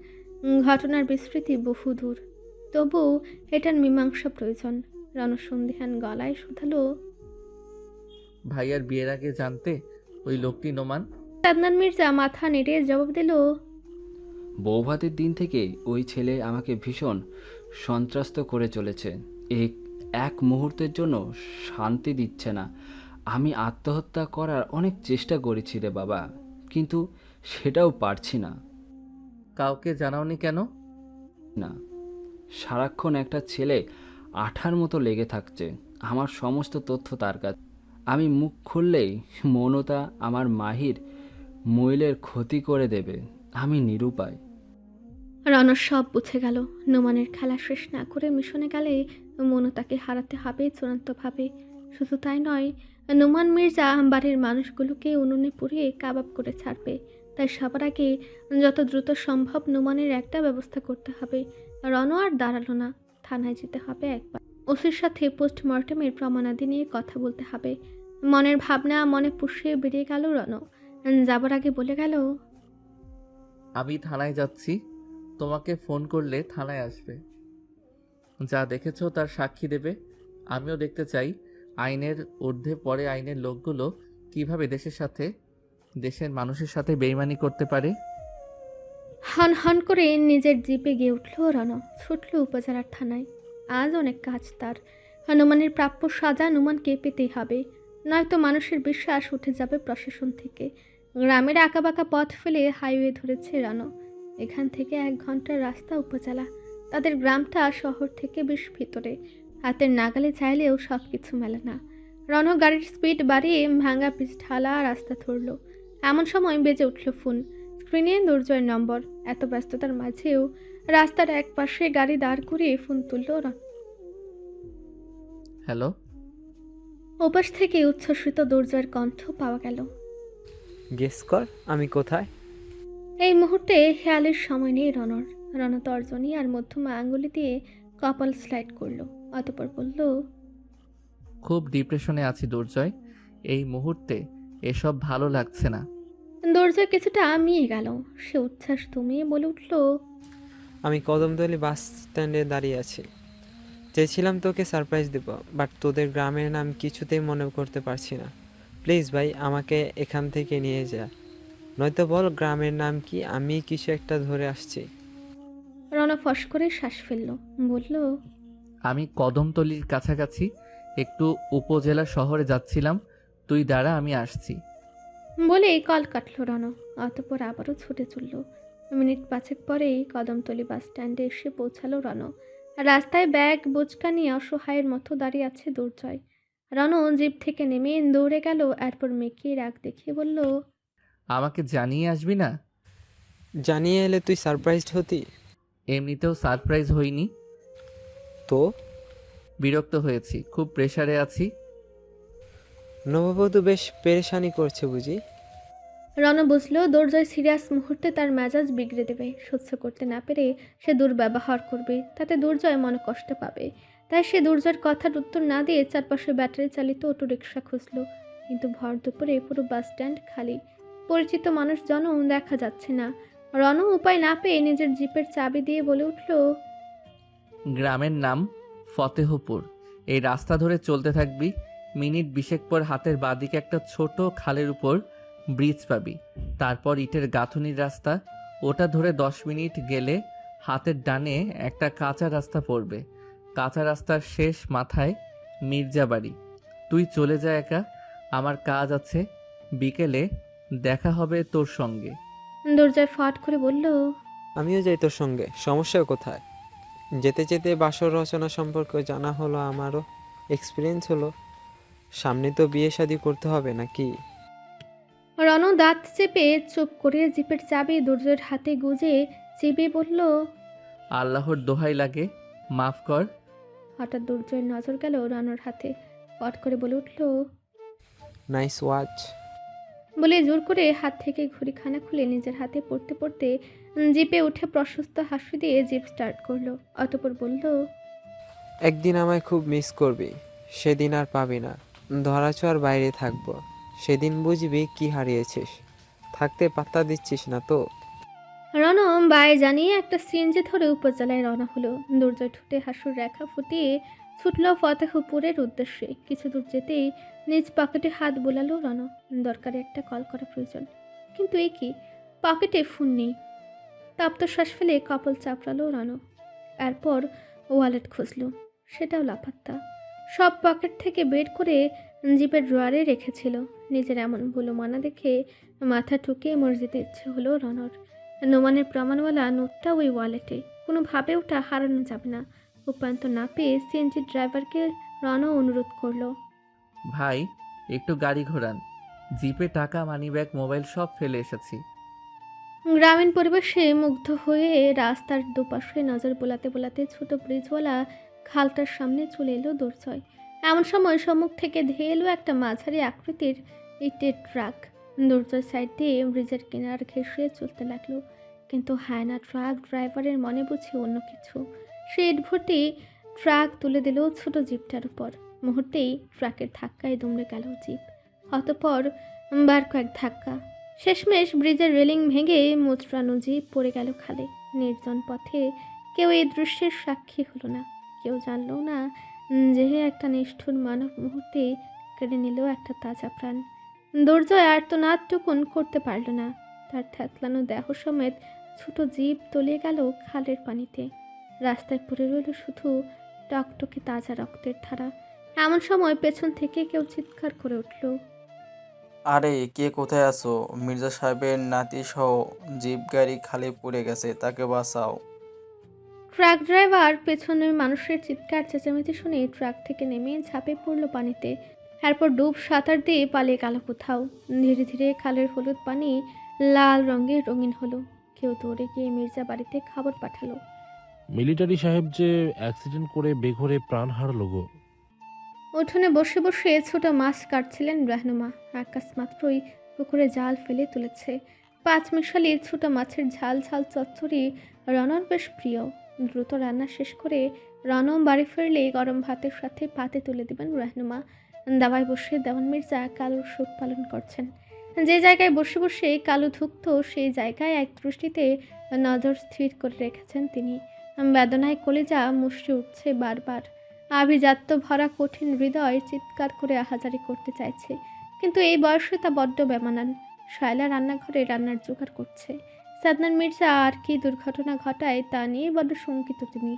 ঘটনার বিস্তৃতি বহুদূর, তবু এটার মীমাংসা প্রয়োজন। রণ সন্ধিহান গলায় শুধালো, ভাইয়ার বিয়ের আগে জানতে ওই লোকটি নোমান? সাদনান মির্জা মাথা নেড়ে জবাব দিল, বৌভাতের দিন থেকে ওই ছেলে আমাকে ভীষণ সন্ত্রস্ত করে চলেছে। এক মুহূর্তের জন্য শান্তি দিচ্ছে না। আমি আত্মহত্যা করার অনেক চেষ্টা করেছি রে বাবা, কিন্তু সেটাও পারছি না। কাউকে জানাওনি কেন? না, সারাক্ষণ একটা ছেলে আঠার মতো লেগে থাকছে। আমার সমস্ত তথ্য তার কাছে। আমি মুখ খুললেই মৌনতা আমার মাহির মইলের ক্ষতি করে দেবে। আমি নিরুপায়। রণ সব বুঝে গেল। নোমানের খেলা শেষ না করে মিশনে গেলে মনতাকে হারাতে হবে চূড়ান্তভাবে। শুধু তাই নয়, নোমান মির্জা বাড়ির মানুষগুলোকে উনুনে পুড়িয়ে কাবাব করে ছাড়বে। তাই সবার আগে যত দ্রুত সম্ভব নোমানের একটা ব্যবস্থা করতে হবে। রণ আর দাঁড়ালো না, থানায় যেতে হবে একবার। ওসির সাথে পোস্টমর্টেমের প্রমাণাদি নিয়ে কথা বলতে হবে। মনের ভাবনা মনে পুষিয়ে বেরিয়ে গেল রণ। যাবার আগে বলে গেল, আমি থানায় যাচ্ছি, তোমাকে ফোন করলে থানায় আসবে। যা দেখেছো তার সাক্ষী দেবে। আমিও দেখতে চাই আইনের ঊর্ধ্বে পড়ে আইনের লোকগুলো কিভাবে দেশের মানুষের সাথে বেইমানি করতে পারে। হন হন করে নিজের জিপে গিয়ে উঠল রণ। ছুটল উপজেলার থানায়। আজ অনেক কাজ তার। হনুমানের প্রাপ্য সাজা নুমানকে পেতেই হবে, নয়তো মানুষের বিশ্বাস উঠে যাবে প্রশাসন থেকে। গ্রামের আঁকাবাঁকা পথ ফেলে হাইওয়ে ধরেছে রণ। এখান থেকে 1 ঘন্টার রাস্তা উপজেলা। তাদের গ্রামটা শহর থেকে বেশ ভিতরে। হাতের নাগালে চাইলেও সব কিছু মেলে না। রণ গাড়ির স্পিড বাড়িয়ে ভাঙা পিচ ঢালা রাস্তা ধরল। এমন সময় বেজে উঠল ফোন। স্ক্রিনে দুর্জয়ের নম্বর। এত ব্যস্ততার মাঝেও রাস্তার এক পাশে গাড়ি দাঁড় করিয়ে ফোন তুলল রণ। হ্যালো। ওপাশ থেকে উচ্ছ্বসিত দুর্জয়ের কণ্ঠ পাওয়া গেল। গেস কর আমি কোথায়? এই মুহূর্তে খেয়ালের সময় নেই রণর। রণ তর্জনী আর মধ্যমা আঙ্গুলি দিয়ে কপাল স্লাইড করলো, অতঃপর বলল, খুব ডিপ্রেশনে আছি দুর্জয়, এই মুহূর্তে এসব ভালো লাগছে না। দুর্জয় কিছুটা মিয়ে গেল। সে উচ্ছ্বাস দমিয়ে বলে উঠল, আমি কদমতলী বাস স্ট্যান্ডে দাঁড়িয়ে আছি। চেয়েছিলাম তোকে সারপ্রাইজ দেব, বাট তোদের গ্রামের নাম কিছুতেই মনে করতে পারছি না। প্লিজ ভাই, আমাকে এখান থেকে নিয়ে যা, নয়তো বল গ্রামের নাম কি, আমি কিছু একটা ধরে আসছি। রণ ফস করে শ্বাস ফেলল, বলল, আমি কদমতলির কাছাকাছি একটু উপজেলা শহরে যাচ্ছিলাম, তুই দাঁড়া, আমি আসছি। বলেই কল কাটল রণ। অতঃপর আবারও ছুটে চলল। মিনিট 5 পরেই কদমতলি বাস স্ট্যান্ডে এসে পৌঁছালো রণ। রাস্তায় ব্যাগ বোচকা নিয়ে অসহায়ের মতো দাঁড়িয়ে আছে দুর্জয়। রণ জিপ থেকে নেমে দৌড়ে গেল, এরপর মেয়েকে রাগ দেখিয়ে বলল, আমাকে জানিয়ে আসবি না? জানিয়ে এলে তুই সারপ্রাইজড হতি। এমনিতেও সারপ্রাইজ হইনি, তো বিরক্ত হয়েছি, খুব প্রেসারে আছি। নববধূ বেশ পেরেশানি করছে বুঝি। রণ বুঝলো দুর্জয় সিরিয়াস মুহূর্তে তার মেজাজ বিগড়ে দেবে। সহ্য করতে না পেরে সে দুর্ব্যবহার করবে, তাতে দুর্জয় মনে কষ্ট পাবে। তাই সে দুর্জয়ের কথার উত্তর না দিয়ে চারপাশে ব্যাটারি চালিত অটোরিকশা খুঁজল। কিন্তু ভর দুপুরে পুরো বাস স্ট্যান্ড খালি, পরিচিত মানুষজনও দেখা যাচ্ছে না। রণ উপায় না পেয়ে নিজের জিপের চাবি দিয়ে বলে উঠল, গ্রামের নাম ফতেহপুর, এই রাস্তা ধরে চলতে থাকবি, মিনিট 20 পর হাতের বাঁদিকে একটা ছোট খালের উপর ব্রিজ পাবি, তারপর ইটের গাঁথুনির রাস্তা, ওটা ধরে 10 মিনিট গেলে হাতের ডানে একটা কাঁচা রাস্তা পড়বে, কাঁচা রাস্তার শেষ মাথায় মির্জা বাড়ি। তুই চলে যা একা, আমার কাজ আছে, বিকেলে দেখা হবে তোর সঙ্গে। দুর্জয় ফট করে বলল, আমিও যাই তোর সঙ্গে, সমস্যা কোথায়? যেতে যেতে বাসর রচনা সম্পর্কে জানা হলো, আমারও এক্সপিরিয়েন্স হলো। সামনে তো বিয়ে শাদী করতে হবে নাকি? রণ দাঁত চেপে চুপ করে জিপের চাবি দুর্জয়ের হাতে গুজে চিবিয়ে বলল, আল্লাহর দোহাই লাগে, মাফ কর। হঠাৎ দুর্জয়ের নজর গেল রণর হাতে। ফট করে বলে উঠল, নাইস ওয়াচ। বলে জোর করে হাত থেকে ঘড়িখানা খুলে নিজের হাতে পড়তে পড়তে জিপে উঠে প্রশস্ত হাসি দিয়ে জিপ স্টার্ট করলো। অতঃপর বলল, একদিন আমায় খুব মিস করবি, সেদিন আর পাবি না। ধরাছোঁয়ার বাইরে থাকবো, সেদিন বুঝবি কি হারিয়েছিস। থাকতে পাত্তা দিচ্ছিস না তো। রণ বায়ে জানিয়ে একটা সিএনজি ধরে উপজেলায় রওনা হলো। দুর্জয় ঠুটে হাসুর রেখা ফুটিয়ে ছুটল ফতেহপুরের উদ্দেশ্যে। কিছু দূর যেতেই নিজ পকেটে হাত বোলালো রণ। দরকারে একটা কল করা প্রয়োজন, কিন্তু এই কি, পকেটে ফোন নেই। তপ্ত শ্বাস ফেলে কপাল চাপড়ালো রণ। এরপর ওয়ালেট খুঁজলো, সেটাও লাপাত্তা। সব পকেট থেকে বের করে জিপের ড্রয়ারে রেখেছিল। নিজের এমন ভুলো মানা দেখে মাথা ঠুকে মরে যেতে ইচ্ছে হলো রণর। নোমানের প্রমাণওয়ালা নোটটা ওই ওয়ালেটে, কোনোভাবে ওটা হারানো যাবে না। উপায়ন্ত না পেয়ে সিএনজি ড্রাইভারকে রণও অনুরোধ করলো, ভাই একটু গাড়ি ঘোরান, জিপে টাকা, মানিব্যাগ, মোবাইল সব ফেলে এসেছি। গ্রামীণ পরিবেশে মুগ্ধ হয়ে রাস্তার দুপাশে নজর বোলাতে বোলাতে ছোট ব্রিজওয়ালা খালটার সামনে চলে এলো দুর্জয়। এমন সময় সম্মুখ থেকে ধেয়ে এলো একটা মাঝারি আকৃতির ইটের ট্রাক। দুর্জয় সাইড দিয়ে ব্রিজের কিনার ঘেঁষে চলতে লাগলো, কিন্তু হায়না ট্রাক ড্রাইভারের মনে বুঝি অন্য কিছু। সে ইট ভর্তি ট্রাক তুলে দিল ছোট জিপটার উপর। মুহূর্তেই ট্রাকের ধাক্কায় দুমড়ে গেল জিপ। অতঃপর বার কয়েক ধাক্কা, শেষমেশ ব্রিজের রেলিং ভেঙে মোচড়ানো জিপ পড়ে গেল খালে। নির্জন পথে কেউ এই দৃশ্যের সাক্ষী হলো না, কেউ জানলো না যে একটা নিষ্ঠুর মানব মুহূর্তে কেড়ে নিল একটা তাজা প্রাণ। দুর্জয় আর্তনাদটুকুন করতে পারল না। তার থ্যাতলানো দেহ সমেত ছোট জিপ তলিয়ে গেল খালের পানিতে। রাস্তায় পড়ে রইল শুধু টকটকে তাজা রক্তের ধারা। এমন সময় পেছন থেকে কেউ চিৎকার করে উঠল, আরে কে কোথায় আছো? মির্জা সাহেবের নাতি সহ জিপ গাড়ি খালে পড়ে গেছে, তাকে বাঁচাও। ট্রাক ড্রাইভার পেছনের মানুষের চিৎকার চেঁচামেচি শুনে ট্রাক থেকে নেমে ঝাঁপে পড়ল পানিতে। এরপর ডুব সাঁতার দিয়ে পালিয়ে গেল কোথাও। ধীরে ধীরে খালের হলুদ পানি লাল রঙে রঙিন হলো। কেউ দৌড়ে গিয়ে মির্জা বাড়িতে খবর পাঠালো, মিলিটারি সাহেব যে অ্যাক্সিডেন্ট করে বেঘরে প্রাণ হারালো গো। উঠোনে বসে বসে ছোট মাছ কাটছিলেন রাহনুমা। আকাশ মাত্রই পুকুরে জাল ফেলে তুলেছে। 5 মিশালি ছোট মাছের ঝাল ঝাল চচ্চড়ি রণর বেশ প্রিয়। দ্রুত রান্না শেষ করে রণম বাড়ি ফিরলে গরম ভাতের সাথে পাতে তুলে দেবেন রাহনুমা। দাওয়ায় বসে দেওয়ান মির্জা কালুর শোক পালন করছেন। যে জায়গায় বসে বসে কালু ধুঁকত সেই জায়গায় এক দৃষ্টিতে নজর স্থির করে রেখেছেন তিনি। বেদনায় কলিজা মুষড়ে উঠছে বারবার। আভিজাত্য ভরা কঠিন হৃদয় চিৎকার করে আহাজারি করতে চাইছে, কিন্তু এই বয়সে তা বড্ড বেমানান। শায়লা রান্নাঘরে রান্নার জোগাড় করছে। সাদনান মির্জা আর কি দুর্ঘটনা ঘটায় তা নিয়ে বড্ড শঙ্কিত তিনি।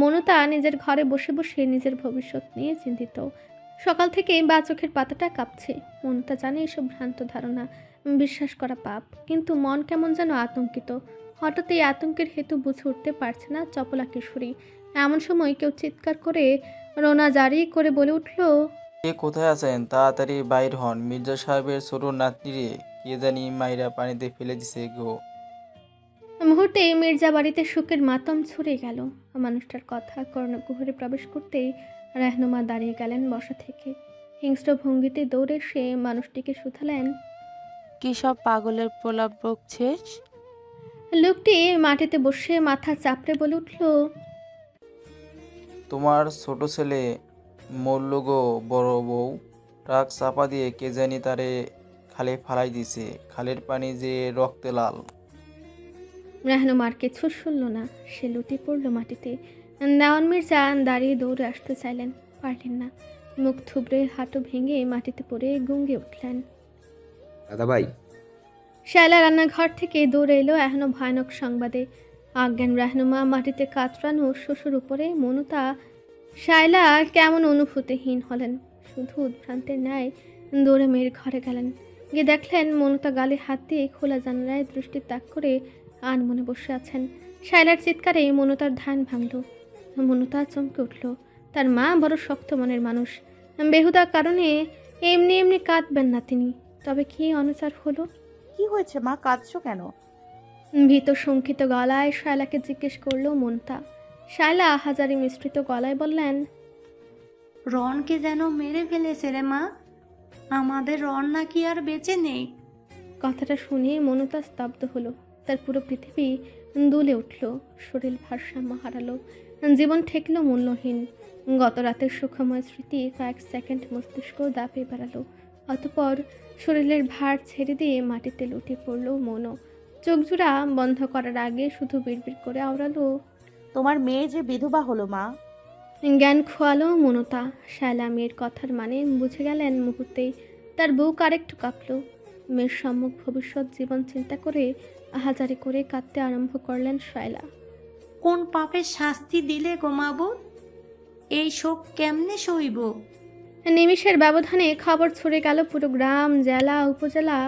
মনতা নিজের ঘরে বসে বসে নিজের ভবিষ্যৎ নিয়ে চিন্তিত। সকাল থেকে বা চোখের পাতাটা কাঁপছে। মনতা জানে এসব ভ্রান্ত ধারণা, বিশ্বাস করা পাপ, কিন্তু মন কেমন যেন আতঙ্কিত। হঠাৎ এই আতঙ্কের হেতু বুঝে উঠতে পারছে না চপলা কিশোরী। এমন সময় কেউ চিৎকার করে রোনা জারি করে বলে উঠল, কে কোথায় আছেন? তাড়াতাড়ি বাইর হন, মির্জা সাহেবের ছোট নাতনিরে কে জানি মাইরা পানিতে ফেলে দিছে গো। মুহূর্তে মির্জা বাড়িতে শোকের মাতম ছড়ে গেল। মানুষটার কথা কর্ণকুহরে প্রবেশ করতেই রেহনুমা দাঁড়িয়ে গেলেন বসা থেকে। হিংস্র ভঙ্গিতে দৌড়ে সে মানুষটিকে শুধালেন। কি সব পাগলের প্রলাপ বকছিস? লোকটি মাটিতে বসে মাথা চাপড়ে বলে উঠল, তোমার ছোট ছেলে মরল গো বড় বউ। ট্রাক চাপা দিয়ে কে জানি তারে খালে ফালাই দিছে, খালের পানি যে রক্তে লাল। রেহনুমার কিছু শুনল না, সে লুটি পড়ল মাটিতে। দেওয়ান মির্জা দাঁড়িয়ে দৌড়ে আসতে চাইলেন, পারলেন না। মুখ থুবড়ে হাঁটু ভেঙে মাটিতে পড়ে গুঙ্গে উঠলেন। দাদা ভাই, শায়লা রান্নাঘর থেকে দৌড়ে এলো এখনো ভয়ানক সংবাদে। অজ্ঞান রেহনুমা মাটিতে কাতরানো শ্বশুর উপরে মনতা। শায়লা কেমন অনুভূতিহীন হলেন, শুধু উদ্ভ্রান্তের ন্যায় দৌড়ে মেয়ের ঘরে গেলেন। গিয়ে দেখলেন মনতা গালে হাত দিয়ে খোলা জানালায় দৃষ্টি তাক করে আনমনে বসে আছেন। শায়লার চিৎকারে মনতার ধ্যান ভাঙল। মনতা চমকে উঠল। তার মা বড় শক্ত মনের মানুষ, বেহুদা কারণে এমনি এমনি কাঁদবেন না তিনি। তবে কি অনুচার হলো? কি হয়েছে মা, কাঁদছো কেন? ভীত শঙ্কিত গলায় শায়লাকে জিজ্ঞেস করলো মনতা। শায়লা হাজারি মিশ্রিত গলায় বললেন, রনকে যেন মেরে ফেলেছে রে মা, আমাদের রন নাকি আর বেঁচে নেই। কথাটা শুনে মনতা স্তব্ধ হলো। তার পুরো পৃথিবী দুলে উঠল, শরীর ভারসাম্য হারালো, জীবন ঠেকল মূল্যহীন। গত রাতের সুখময় স্মৃতি কয়েক সেকেন্ড মস্তিষ্ক দাপে বেড়ালো। অতঃপর শরীরের ভার ছেড়ে দিয়ে মাটিতে লুটে পড়ল মনও। চোখজোড়া বন্ধ করার আগে শুধু বিড়বিড় করে আওড়ালো, তোমার মেয়ে যে বিধবা হলো মা। জ্ঞান খোয়ালো মনতা। শায়লা মেয়ের কথার মানে বুঝে গেলেন মুহূর্তেই। তার বুক আরেকটু কাঁপল। মেয়ের সম্মুখ ভবিষ্যৎ জীবন চিন্তা করে আহাজারি করে কাঁদতে আরম্ভ করলেন শায়লা। কোন পাপের শাস্তি দিলে গো মাবুদ, এই শোক কেমনে সইব? নিমিষের ব্যবধানে খবর ছড়ে গেল পুরো গ্রাম, জেলা, উপজেলা।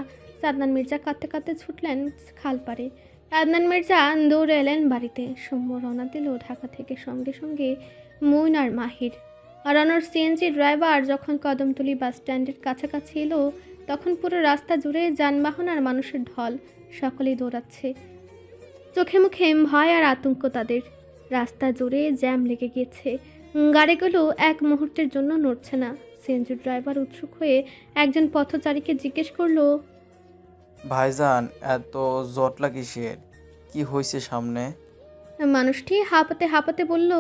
সাদনান মির্জা কাঁদতে কাঁদতে ছুটলেন খাল পাড়ে। আদনান মির্জা দৌড়ে এলেন বাড়িতে। সৌম্য রওনা দিল ঢাকা থেকে, সঙ্গে সঙ্গে মুইন আর মাহির। রনর সিএনজি ড্রাইভার যখন কদমতলী বাস স্ট্যান্ডের কাছাকাছি এলো, তখন পুরো রাস্তা জুড়ে যানবাহন আর মানুষের ঢল। সকলেই দৌড়াচ্ছে, চোখে মুখে ভয় আর আতঙ্ক তাদের। রাস্তা জুড়ে জ্যাম লেগে গিয়েছে, গাড়িগুলো এক মুহূর্তের জন্য নড়ছে না। সিএনজি ড্রাইভার উৎসুক হয়ে একজন পথচারীকে জিজ্ঞেস করলো, ভাইজান, এত জটলা কিসের? কি হয়েছে সামনে? মানুষটি হাঁপাতে হাঁপাতে বলল,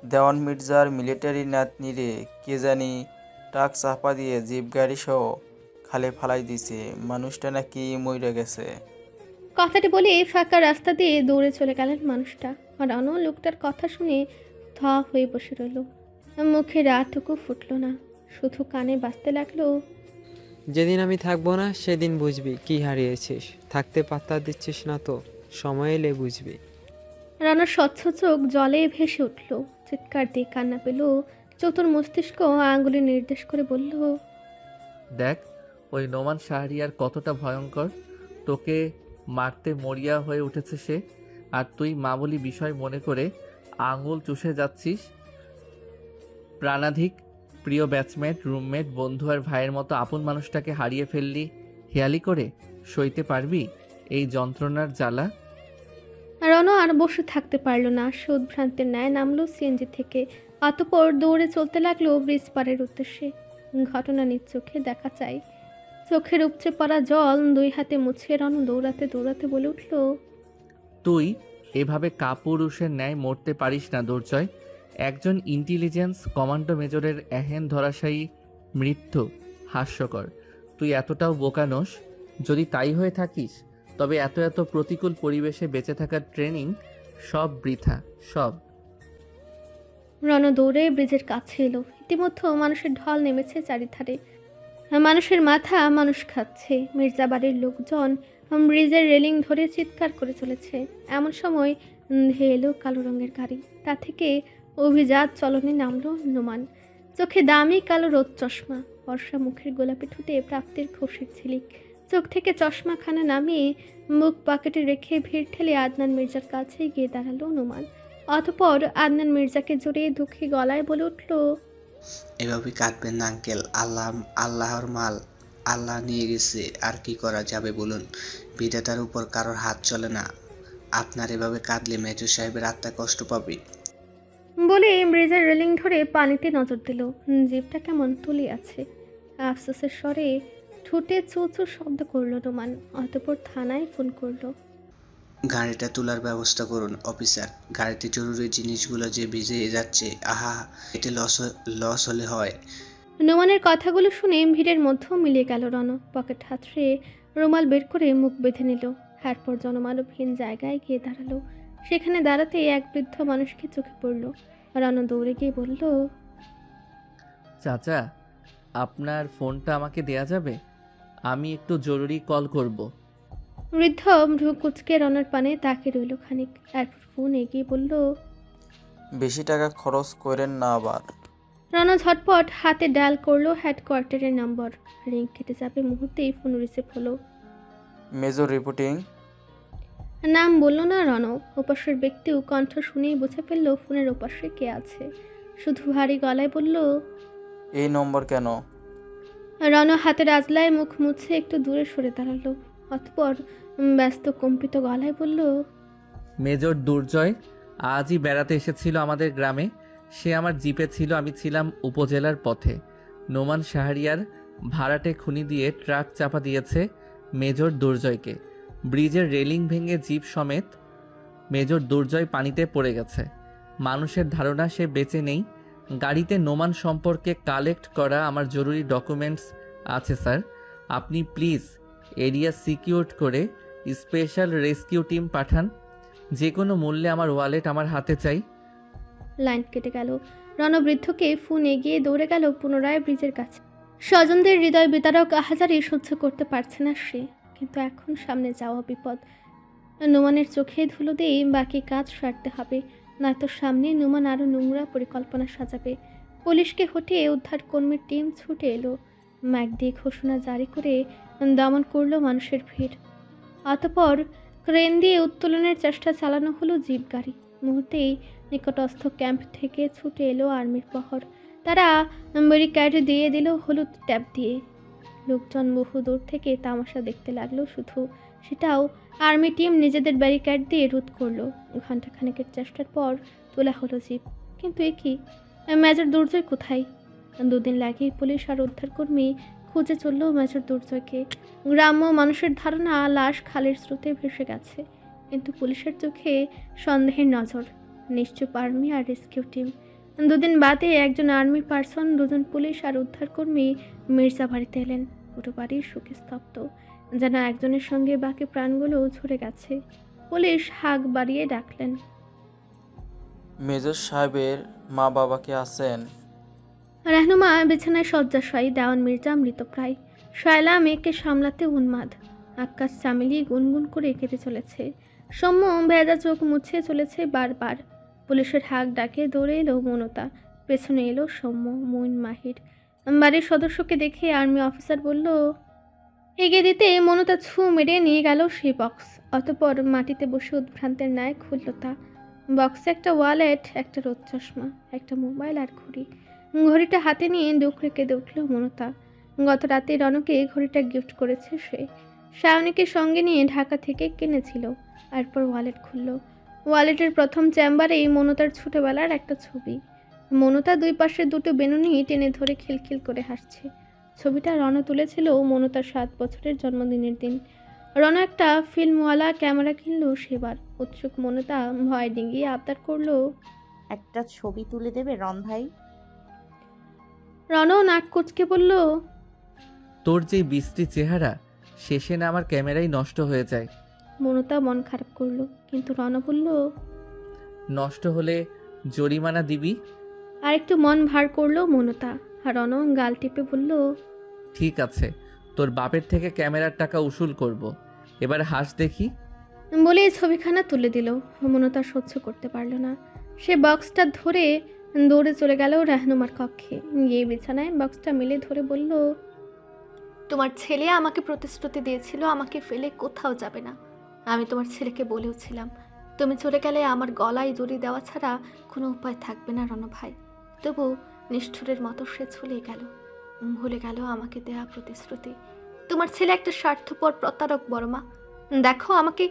দেওয়ান মির্জার মিলিটারি নাতনিরে কে জানি ট্রাক চাপা দিয়ে জিপ গাড়ি সহ খালে ফালাই দিছে, মানুষটা নাকি মইরা গেছে। কথাটি বলে ফাঁকা রাস্তা দিয়ে দৌড়ে চলে গেলেন মানুষটা। রণ লোকটার কথা শুনে থ হয়ে বসে রইল। মুখে রাটুকু ফুটল না, শুধু কানে বাজতে লাগলো, যেদিন আমি থাকবো না সেদিন বুঝবি কি হারিয়েছিস। থাকতে পাত্তা দিচ্ছিস না তো, সময় এলে বুঝবি। রানার স্বচ্ছ চোখ জলে ভেসে উঠল। চিৎকার দিয়ে কান্না পেল। চতুর মস্তিষ্ক আঙ্গুলে নির্দেশ করে বলল, দেখ ওই নোমান শাহরিয়ার কতটা ভয়ঙ্কর, তোকে মারতে মরিয়া হয়ে উঠেছে সে, আর তুই মা বলি বিষয় মনে করে আঙুল চুষে যাচ্ছিস। প্রাণাধিক প্রিয় ব্যাচমেট, রুমমেট, বন্ধু আর ভাইয়ের মতো আপন মানুষটাকে হারিয়ে ফেললি হেয়ালি করে। সইতে পারবি এই যন্ত্রণার জ্বালা? রণ আর বসে থাকতে পারল না, সুদভ্রান্তের ন্যায় নামলো সিএনজি থেকে। অতঃপর দৌড়ে চলতে লাগলো ব্রিজ পাড়ের উদ্দেশ্যে। ঘটনা নিজ চোখে দেখা চাই। চোখের উপচে পড়া জল দুই হাতে মুছে রণ দৌড়াতে দৌড়াতে বলে উঠল, তুই এভাবে কাপুরুষের ন্যায় মরতে পারিস না দুর্জয়। একজন ইন্টেলিজেন্স কমান্ডো মেজরের এহেন ধরাশায়ী মৃত্যু হাস্যকর। তুই এতটাও বোকা নোস। যদি তাই হয়ে থাকিস তবে এত এত প্রতিকূল পরিবেশে বেঁচে থাকার ট্রেনিং সব বৃথা, সব। রণ দৌড়ে ব্রিজের কাছে এলো। ইতিমধ্যে মানুষের ঢল নেমেছে চারিধারে। মানুষের মাথা মানুষ খাচ্ছে। মির্জা বাড়ির লোকজন ব্রিজের রেলিং ধরে চিৎকার করে চলেছে। এমন সময় ধেয়ে এলো কালো রঙের গাড়ি। তা থেকে অভিজাত চলনে নামলো নোমান। চোখে দামি কালো রোদ চশমা, বর্ষা মুখের গোলাপি ঠোঁটে প্রাপ্তির খুশির ঝিলিক। চোখ থেকে চশমাখানা নামিয়ে মুখ পকেটে রেখে ভিড় ঠেলে আদনান মির্জার কাছে গিয়ে দাঁড়ালো নোমান। অতঃপর আদনান মির্জাকে জড়িয়ে দুঃখী গলায় বলে উঠল, এভাবে কাঁদবেন না আঙ্কেল, আল্লাহর মাল আল্লাহ নিয়ে গেছে, আর কি করা যাবে বলুন। বিধাতার উপর কারোর হাত চলে না। আপনার এভাবে কাঁদলে মেজর সাহেবের আত্মা কষ্ট পাবে। বলে ব্রিজের রেলিং ধরে পানিতে নজর দিল। জিভটা কেমন তুলে আছে। আফসোসের স্বরে ঠোঁটে চু চু শব্দ করলো নোমান। অতঃপর থানায় ফোন করলো। গাড়িটা তোলার ব্যবস্থা করুন অফিসার। গাড়িতে জরুরি জিনিসগুলো যে ভিজে যাচ্ছে, আহা, এটা লস হলে হয়। নোমানের কথাগুলো শুনে ভিড়ের মধ্যেও মিলিয়ে গেল রণ। পকেট হাতড়ে রুমাল বের করে মুখ বেঁধে নিল। এরপর জনমানবহীন জায়গায় গিয়ে দাঁড়ালো। সেখানে দাঁড়াতে এক বৃদ্ধ মানুষকে চোখে পড়ল। রণ দৌড়ে গিয়ে বলল, চাচা, আপনার ফোনটা আমাকে দেয়া যাবে? আমি একটু জরুরি কল করব। বৃদ্ধ ভ্রু কুচকে রণের পানে তাকে রইল খানিক। এরপর ফোন এগিয়ে বলল, বেশি টাকা খরচ করেন না আবার। রণ ঝটপট হাতে ডায়াল করলো হেডকোয়ার্টারের নম্বর। রিং কেটে যাবে মুহূর্তেই ফোন রিসিভ হলো। Major reporting. নাম বলল না রণ। ওপাশের ব্যক্তিও কণ্ঠ শুনেই বুঝে ফেললো ফোনের ওপাশে কে আছে। শুধু ভারী গলায় বলল, এই নম্বর কেন? রণ হাতের আজলায় মুখ মুছে একটু দূরে সরে দাঁড়ালো। অতঃপর ব্যস্ত কম্পিত গলায় বলল, মেজর দুর্জয় আজই বেড়াতে এসেছিল আমাদের গ্রামে। সে আমার জিপে ছিল, আমি ছিলাম উপজেলার পথে। নোমান শাহরিয়ার ভাড়াটে খুনি দিয়ে ট্রাক চাপা দিয়েছে মেজর দুর্জয়কে। ব্রিজের রেলিং ভেঙে জিপ সমেত মেজর দুর্জয় পানিতে পড়ে গেছে। মানুষের ধারণা সে বেঁচে নেই। গাড়িতে নোমান সম্পর্কে কালেক্ট করা আমার জরুরি ডকুমেন্টস আছে স্যার। আপনি প্লিজ এরিয়া সিকিউর করে স্পেশাল রেস্কিউ টিম পাঠান। যে কোনো মূল্যে আমার ওয়ালেট আমার হাতে চাই। লাইন কেটে গেল। রণবৃদ্ধকে ফোন এগিয়ে দৌড়ে গেল পুনরায় ব্রিজের কাছে। স্বজনদের হৃদয় বিতারক আহাজারি সহ্য করতে পারছে না সে। কিন্তু এখন সামনে যাওয়া বিপদ। নোমানের চোখে ধুলো দিয়ে বাকি কাজ সারতে হবে, নয়তো সামনে নোমান আরও নোংরা পরিকল্পনা সাজাবে। পুলিশকে হটিয়ে উদ্ধার কর্মীর টিম ছুটে এলো। ম্যাক দিয়ে ঘোষণা জারি করে দমন করলো মানুষের ভিড়। অতঃপর ক্রেন দিয়ে উত্তোলনের চেষ্টা চালানো হলো জিপ গাড়ি। মুহূর্তেই নিকটস্থ ক্যাম্প থেকে ছুটে এলো আর্মির বহর। তারা ব্যারিকেড দিয়ে দিল হলুদ ট্যাপ দিয়ে। লোকজন বহু দূর থেকে তামাশা দেখতে লাগলো শুধু। সেটাও আর্মি টিম নিজেদের ব্যারিকেড দিয়ে রোধ করলো। ঘণ্টাখানেকের চেষ্টার পর তোলা হলো জিপ। কিন্তু এ কি, মেজর দুর্জয় কোথায়? দুদিন লাগে পুলিশ আর উদ্ধারকর্মী খুঁজে চলল মেজর দুর্জয়কে। গ্রাম্য মানুষের ধারণা লাশ খালের স্রোতে ভেসে গেছে। কিন্তু পুলিশের চোখে সন্দেহের নজর। নিশ্চুপ আর্মি আর রেস্কিউ টিম। দুদিন বাদে একজন আর্মি পার্সন, দুজন পুলিশ আর উদ্ধারকর্মী মির্জা বাড়িতে এলেন। পুরো বাড়ির শোকে স্তব্ধ, যেন একজনের সঙ্গে বাকি প্রাণগুলো ঝরে গেছে। পুলিশ হাঁক বাড়িয়ে ডাকলেন, মেজর সাহেবের মা বাবা কে আছেন? রাহনুমা বিছানায় শয্যাশায়ী, দেওয়ান মির্জা মৃতপ্রায়। শায়লা মেয়েকে সামলাতে উন্মাদ। আকাশ চামেলি গুনগুন করে কেটে চলেছে। সৌম্য ভেজা চোখ মুছে চলেছে বারবার। পুলিশের হাঁক ডাকে দৌড়ে এলো মনতা। পেছনে এলো সৌম্য, মইন, মাহির। বাড়ির সদস্যকে দেখে আর্মি অফিসার বলল, এগিয়ে দিতে মনতা ছু মেরে নিয়ে গেল সেই বক্স। অতঃপর মাটিতে বসে উদ্ভ্রান্তের ন্যায় খুলল তা। বক্সে একটা ওয়ালেট, একটা রোদ চশমা, একটা মোবাইল আর ঘড়ি। ঘড়িটা হাতে নিয়ে দুঃখে কেঁদে উঠল মনতা। গত রাতে রণকে ঘড়িটা গিফট করেছে সে। সায়নীকে সঙ্গে নিয়ে ঢাকা থেকে কিনেছিল। এরপর ওয়ালেট খুলল। ওয়ালেটের প্রথম চেম্বারেই মনতার ছোটবেলার একটা ছবি। মনতা দুই পাশে দুটো বেনুনি টেনে ধরে খিলখিল করে হাসছে। ছবিটা রণ তুলেছিল মনতার 7 বছরের জন্মদিনের দিন। রণ একটা ফিল্মওয়ালা ক্যামেরা কিনল সেবার। উৎসুক মনতা ভয় ডিঙ্গিয়ে আবদার করলো, একটা ছবি তুলে দেবে রণ ভাই? রণ নাক কুচকে বলল, তোর যে বিশ্রী চেহারা, শেষে না আমার ক্যামেরাই নষ্ট হয়ে যায়। মনতা মন খারাপ করলো, কিন্তু রণ বলল, নষ্ট হলে জরিমানা দিবি। আর একটু মন ভার করলো মনতা। রণ গাল টিপে বলল, ঠিক আছে, তোর বাপের থেকে ক্যামেরার টাকা উসুল করব। এবার হাস দেখি। বলে ছবিখানা তুলে দিল। মনতা সহ্য করতে পারল না। সে বক্সটা ধরে দৌড়ে চলে গেল রাহনুমার কক্ষে। গিয়ে বিছানায় বক্সটা মেলে ধরে বলল, তোমার ছেলে আমাকে প্রতিশ্রুতি দিয়েছিল আমাকে ফেলে কোথাও যাবে না। আমি তোমার ছেলেকে বলেও ছিলাম, তুমি চলে গেলে আমার গলায় দড়ি দেওয়া ছাড়া কোনো উপায় থাকবে না রণ ভাই। তবু নিষ্ঠুরের মতো সে চলে গেল, ভুলে গেল আমাকে দেয়া প্রতিশ্রুতি। তোমার ছেলে একটা স্বার্থপর প্রতারক বড়মা। দেখো আমাকে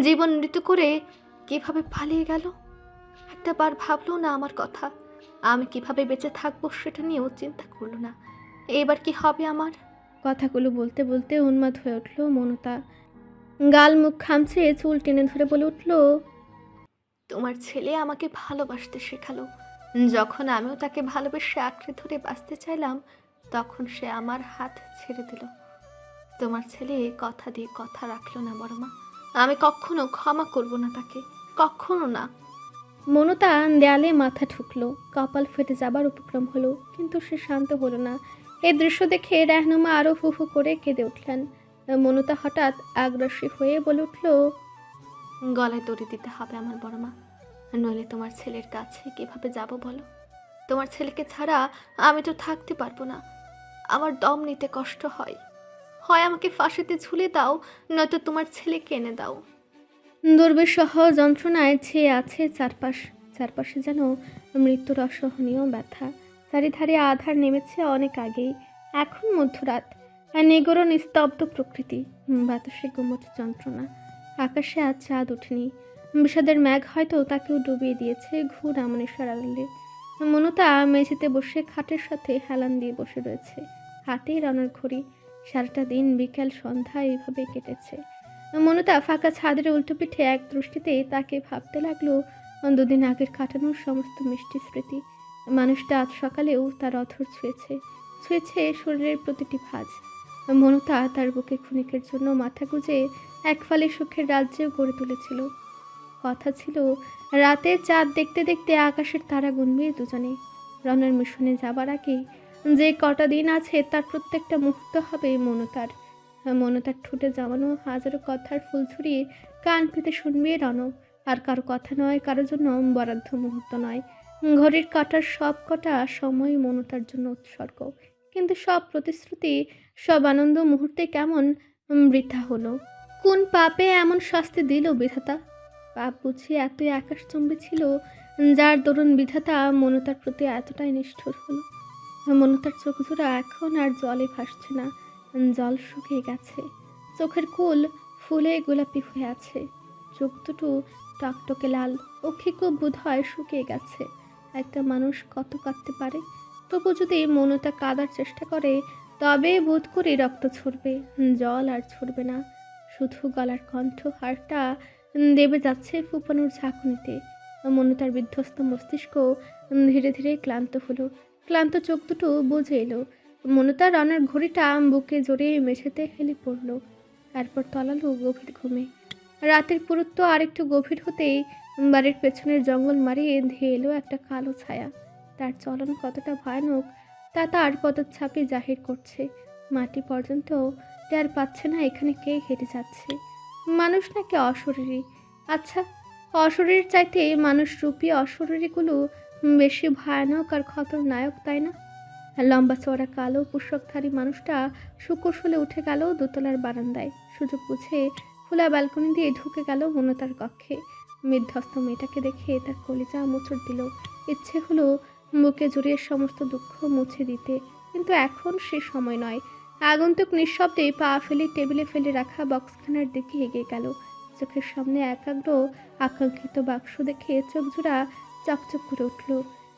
জীবন মৃত্যু করে কিভাবে পালিয়ে গেল। একটা বার ভাবলো না আমার কথা। আমি কিভাবে বেঁচে থাকবো সেটা নিয়েও চিন্তা করলো না। এবার কি হবে আমার? কথাগুলো বলতে বলতে উন্মাদ হয়ে উঠল মনতা। গাল মুখ খামছে চুল টেনে ধরে বলে উঠল, তোমার ছেলে আমাকে ভালোবাসতে শেখালো। যখন আমিও তাকে ভালোবেসে আঁকড়ে ধরে বাঁচতে চাইলাম, তখন সে আমার হাত ছেড়ে দিল। তোমার ছেলে কথা দিয়ে কথা রাখলো না বড়মা। আমি কখনো ক্ষমা করব না তাকে, কখনো না। মনতা দেয়ালে মাথা ঠুকলো, কপাল ফেটে যাবার উপক্রম হলো, কিন্তু সে শান্ত হলো না। এই দৃশ্য দেখে রাহনুমা আরো ফুফু করে কেঁদে উঠলেন। মনতা হঠাৎ আগ্রাসী হয়ে বলে উঠল, গলায় দড়ি দিতে হবে আমার বড়মা, নইলে তোমার ছেলের কাছে কিভাবে যাব বলো? তোমার ছেলেকে ছাড়া আমি তো থাকতে পারবো না। আমার দম নিতে কষ্ট হয়। হয় আমাকে ফাঁসিতে ঝুলে দাও, নয়তো তোমার ছেলেকে এনে দাও। দুর্বিষহ যন্ত্রণায় ছেয়ে আছে চারপাশে যেন মৃত্যুর অসহনীয় ব্যথা। চারিধারে আধার নেমেছে অনেক আগেই। এখন মধ্যরাত, আর নিগড় নিস্তব্ধ প্রকৃতি, বাতাসে গুমোট যন্ত্রণা। আকাশে আজ চাঁদ ওঠেনি। বিষাদের মেঘ হয়তো তাকেও ডুবিয়ে দিয়েছে ঘুর আমনেশার আড়ালে। মনতা মেঝেতে বসে খাটের সাথে হেলান দিয়ে বসে রয়েছে, হাতে রানার ঘড়ি। সারাটা দিন বিকেল সন্ধ্যা এইভাবে কেটেছে। মনতা ফাঁকা ছাদের উল্টো পিঠে এক দৃষ্টিতে তাকে ভাবতে লাগলো দুদিন আগের কাটানোর সমস্ত মিষ্টি স্মৃতি। মানুষটা আজ সকালেও তার অধর ছুঁয়েছে শরীরের প্রতিটি ভাঁজ। মনতা তার বুকে ক্ষণিকের জন্য মাথা গুঁজে এক ফালে সুখের রাজ্যেও গড়ে তুলেছিল। কথা ছিল রাতে চাঁদ দেখতে দেখতে আকাশের তারা গুনবে দুজনে। রনের মিশনে যাবার আগে যে কটা দিন আছে তার প্রত্যেকটা মুহূর্ত হবে মনতার ঠোঁটে জমানো হাজারো কথার ফুলঝুরি কান পেতে শুনবে রণ। আর কারো কথা নয়, কারোর জন্য বরাদ্দ মুহূর্ত নয়। ঘড়ির কাটার সব কটা সময় মনতার জন্য উৎসর্গ। কিন্তু সব প্রতিশ্রুতি, সব আনন্দ মুহূর্তে কেমন বৃথা হলো। কোন পাপে এমন শাস্তি দিল বিধাতা? পাপ বুঝি এতই আকাশচুম্বী ছিল, যার দরুন বিধাতা মনতার প্রতি এতটাই নিষ্ঠুর হলো। মনতার চোখ জোড়া এখন আর জলে ভাসছে না, জল শুকিয়ে গেছে। চোখের কোল ফুলে গোলাপি হয়ে আছে, চোখ দুটো টকটকে লাল, অক্ষিকূপ বোধ হয় শুকিয়ে গেছে। একটা মানুষ কত কাঁদতে পারে? তবু যদি মনতা কাঁদার চেষ্টা করে, তবে বোধ করে রক্ত ছড়বে, জল আর ছড়বে না। শুধু গলার কণ্ঠ, হাড়টা দেবে যাচ্ছে ফুপানোর ঝাঁকুনিতে। মনতার বিধ্বস্ত মস্তিষ্ক ধীরে ধীরে ক্লান্ত হলো, ক্লান্ত চোখ দুটো বুঝে এলো। মনতা রানার ঘড়িটা বুকে জড়িয়ে মেঝেতে হেলে পড়ল, তারপর তলালো গভীর ঘুমে। রাতের পুরুত্ব আরেকটু গভীর হতেই বাড়ির পেছনের জঙ্গল মারিয়ে ধেয়ে এলো একটা কালো ছায়া। তার চলন কতটা ভয়ানক তা তার পদচ্ছাপে জাহির করছে। মাটি পর্যন্ত টের পাচ্ছে না এখানে কে হেঁটে যাচ্ছে, মানুষ নাকি অশরীরী। আচ্ছা, অশরীর চাইতে মানুষরূপী অশরীরীগুলো বেশি ভয়ানক আর খতরনায়ক, তাই না? লম্বা চওড়া কালো পোশাকধারী মানুষটা সুকৌশলে উঠে গেল দোতলার বারান্দায়। সুযোগ বুঝে খোলা ব্যালকনি দিয়ে ঢুকে গেল মনতার কক্ষে। বিধ্বস্ত মেয়েটাকে দেখে তার কলিজা মোচড় দিল। ইচ্ছে হলো বুকে জড়িয়ে সমস্ত দুঃখ মুছে দিতে, কিন্তু এখন সে সময় নয়। আগন্তুক নিঃশব্দে পা ফেলে টেবিলে ফেলে রাখা বক্সখানার দিকে এগিয়ে গেল। চোখের সামনে একাগ্র আকাঙ্ক্ষিত বাক্স দেখে চোখ জোড়া চকচক করে উঠল।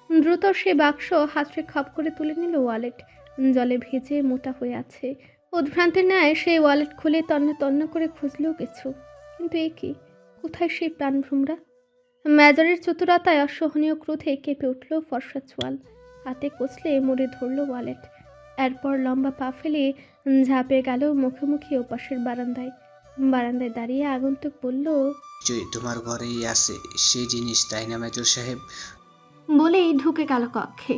দ্রুত সে বাক্স হাতড়ে খপ করে তুলে নিল। ওয়ালেট জলে ভেজে মোটা হয়ে আছে। উদ্ভ্রান্তের ন্যায় সেই ওয়ালেট খুলে তন্ন তন্ন করে খুঁজল কিছু, কিন্তু এ কি? কোথায় সেই প্রাণভ্রমরা? মেজারের চতুরতায় অসহনীয় ক্রোধে কেঁপে উঠল ফর্সা চোয়াল। হাতে কচলে মুড়ে ধরল ওয়ালেট। এরপর লম্বা পা ফেলে ঝাঁপে গেল মুখোমুখি ওপাশের বারান্দায় দাঁড়িয়ে আগন্তুক বলল, তোমার ঘরেই আছে সেই জিনিস, তাই না মেজর সাহেব? বলেই ঢুকে গেল কক্ষে।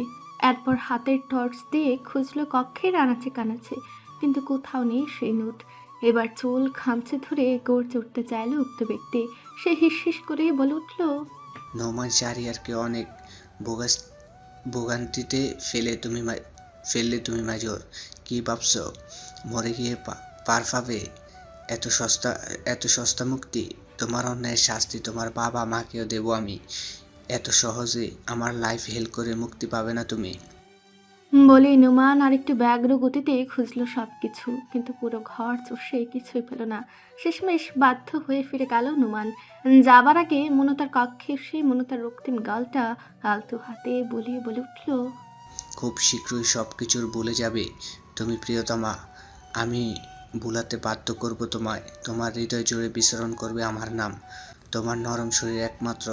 এরপর হাতের টর্চ দিয়ে খুঁজল কক্ষের আনাচে কানাচে, কিন্তু কোথাও নেই সেই নোট। এবার চুল খামচে ধরে গড়ে উঠতে চাইল উক্ত ব্যক্তি। সে হিস করে বলে উঠল, নোমান শাহরিয়ারকে অনেক ভোগান্তিতে ফেললে তুমি মেজর। কি ভাবছো মরে গিয়ে পার পাবে? এত সস্তা মুক্তি? তোমার অন্যায়ের শাস্তি তোমার বাবা মাকেও দেবো আমি। এত সহজে আমার লাইফ হেল করে মুক্তি পাবে না তুমি। বলে নুমান আরেকটু ব্যগ্র গতিতে খুঁজল সবকিছু, কিন্তু পুরো ঘর চষে কিছুই পেল না। শেষমেশ বাধ্য হয়ে ফিরে গেল নুমান। যাবার আগে মনতার কক্ষে এসে মনতার রক্তিম গালটা আলতো হাতে বলিয়ে বলে উঠল, খুব শীঘ্রই সব কিছুর ভুলে যাবে তুমি প্রিয়তমা। আমি ভুলাতে বাধ্য করব তোমায়। তোমার হৃদয় জুড়ে বিচরণ করবে আমার নাম। তোমার নরম শরীর একমাত্র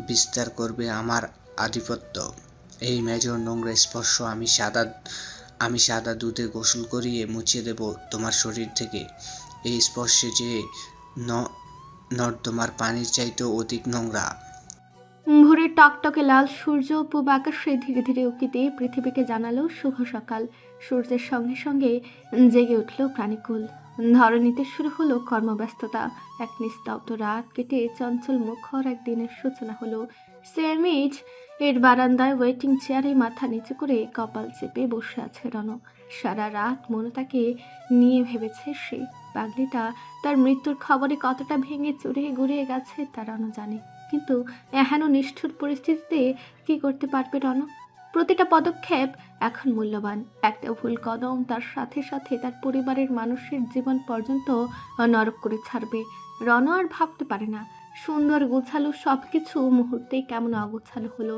বিস্তার করবে আমার আধিপত্য। এই মেজর নোংরা স্পর্শ আমি সাদা দুধে গোসল করিয়ে মুছিয়ে দেব তোমার শরীর থেকে। এই স্পর্শে যে নর্দমার পানির চাইতেও অধিক নোংরা। ভোরের টকটকে লাল সূর্য পূব আকাশে ধীরে ধীরে উঁকি দিয়ে পৃথিবীকে জানালো শুভ সকাল। সূর্যের সঙ্গে সঙ্গে জেগে উঠল প্রাণীকুল। ধরণীতে শুরু হলো কর্মব্যস্ততা। এক নিস্তব্ধ রাত কেটে চঞ্চল মুখর এক দিনের সূচনা হলো। সেমিজ এর বারান্দায় ওয়েটিং চেয়ারে মাথা নিচু করে কপাল চেপে বসে আছে রণ। সারা রাত মনতাকে নিয়ে ভেবেছে সে। পাগলিটা তার মৃত্যুর খবরে কতটা ভেঙে চুরে গুড়িয়ে গেছে তা রণ জানে, কিন্তু এহেন নিষ্ঠুর পরিস্থিতিতে কি করতে পারবে রণ? প্রতিটা পদক্ষেপ এখন মূল্যবান। একটা ভুল কদম তার সাথে সাথে তার পরিবারের মানুষের জীবন পর্যন্ত নরক করে ছাড়বে। রণ আর ভাবতে পারে না। সুন্দর গোছালো সবকিছু মুহূর্তেই কেমন অগোছালো হলো।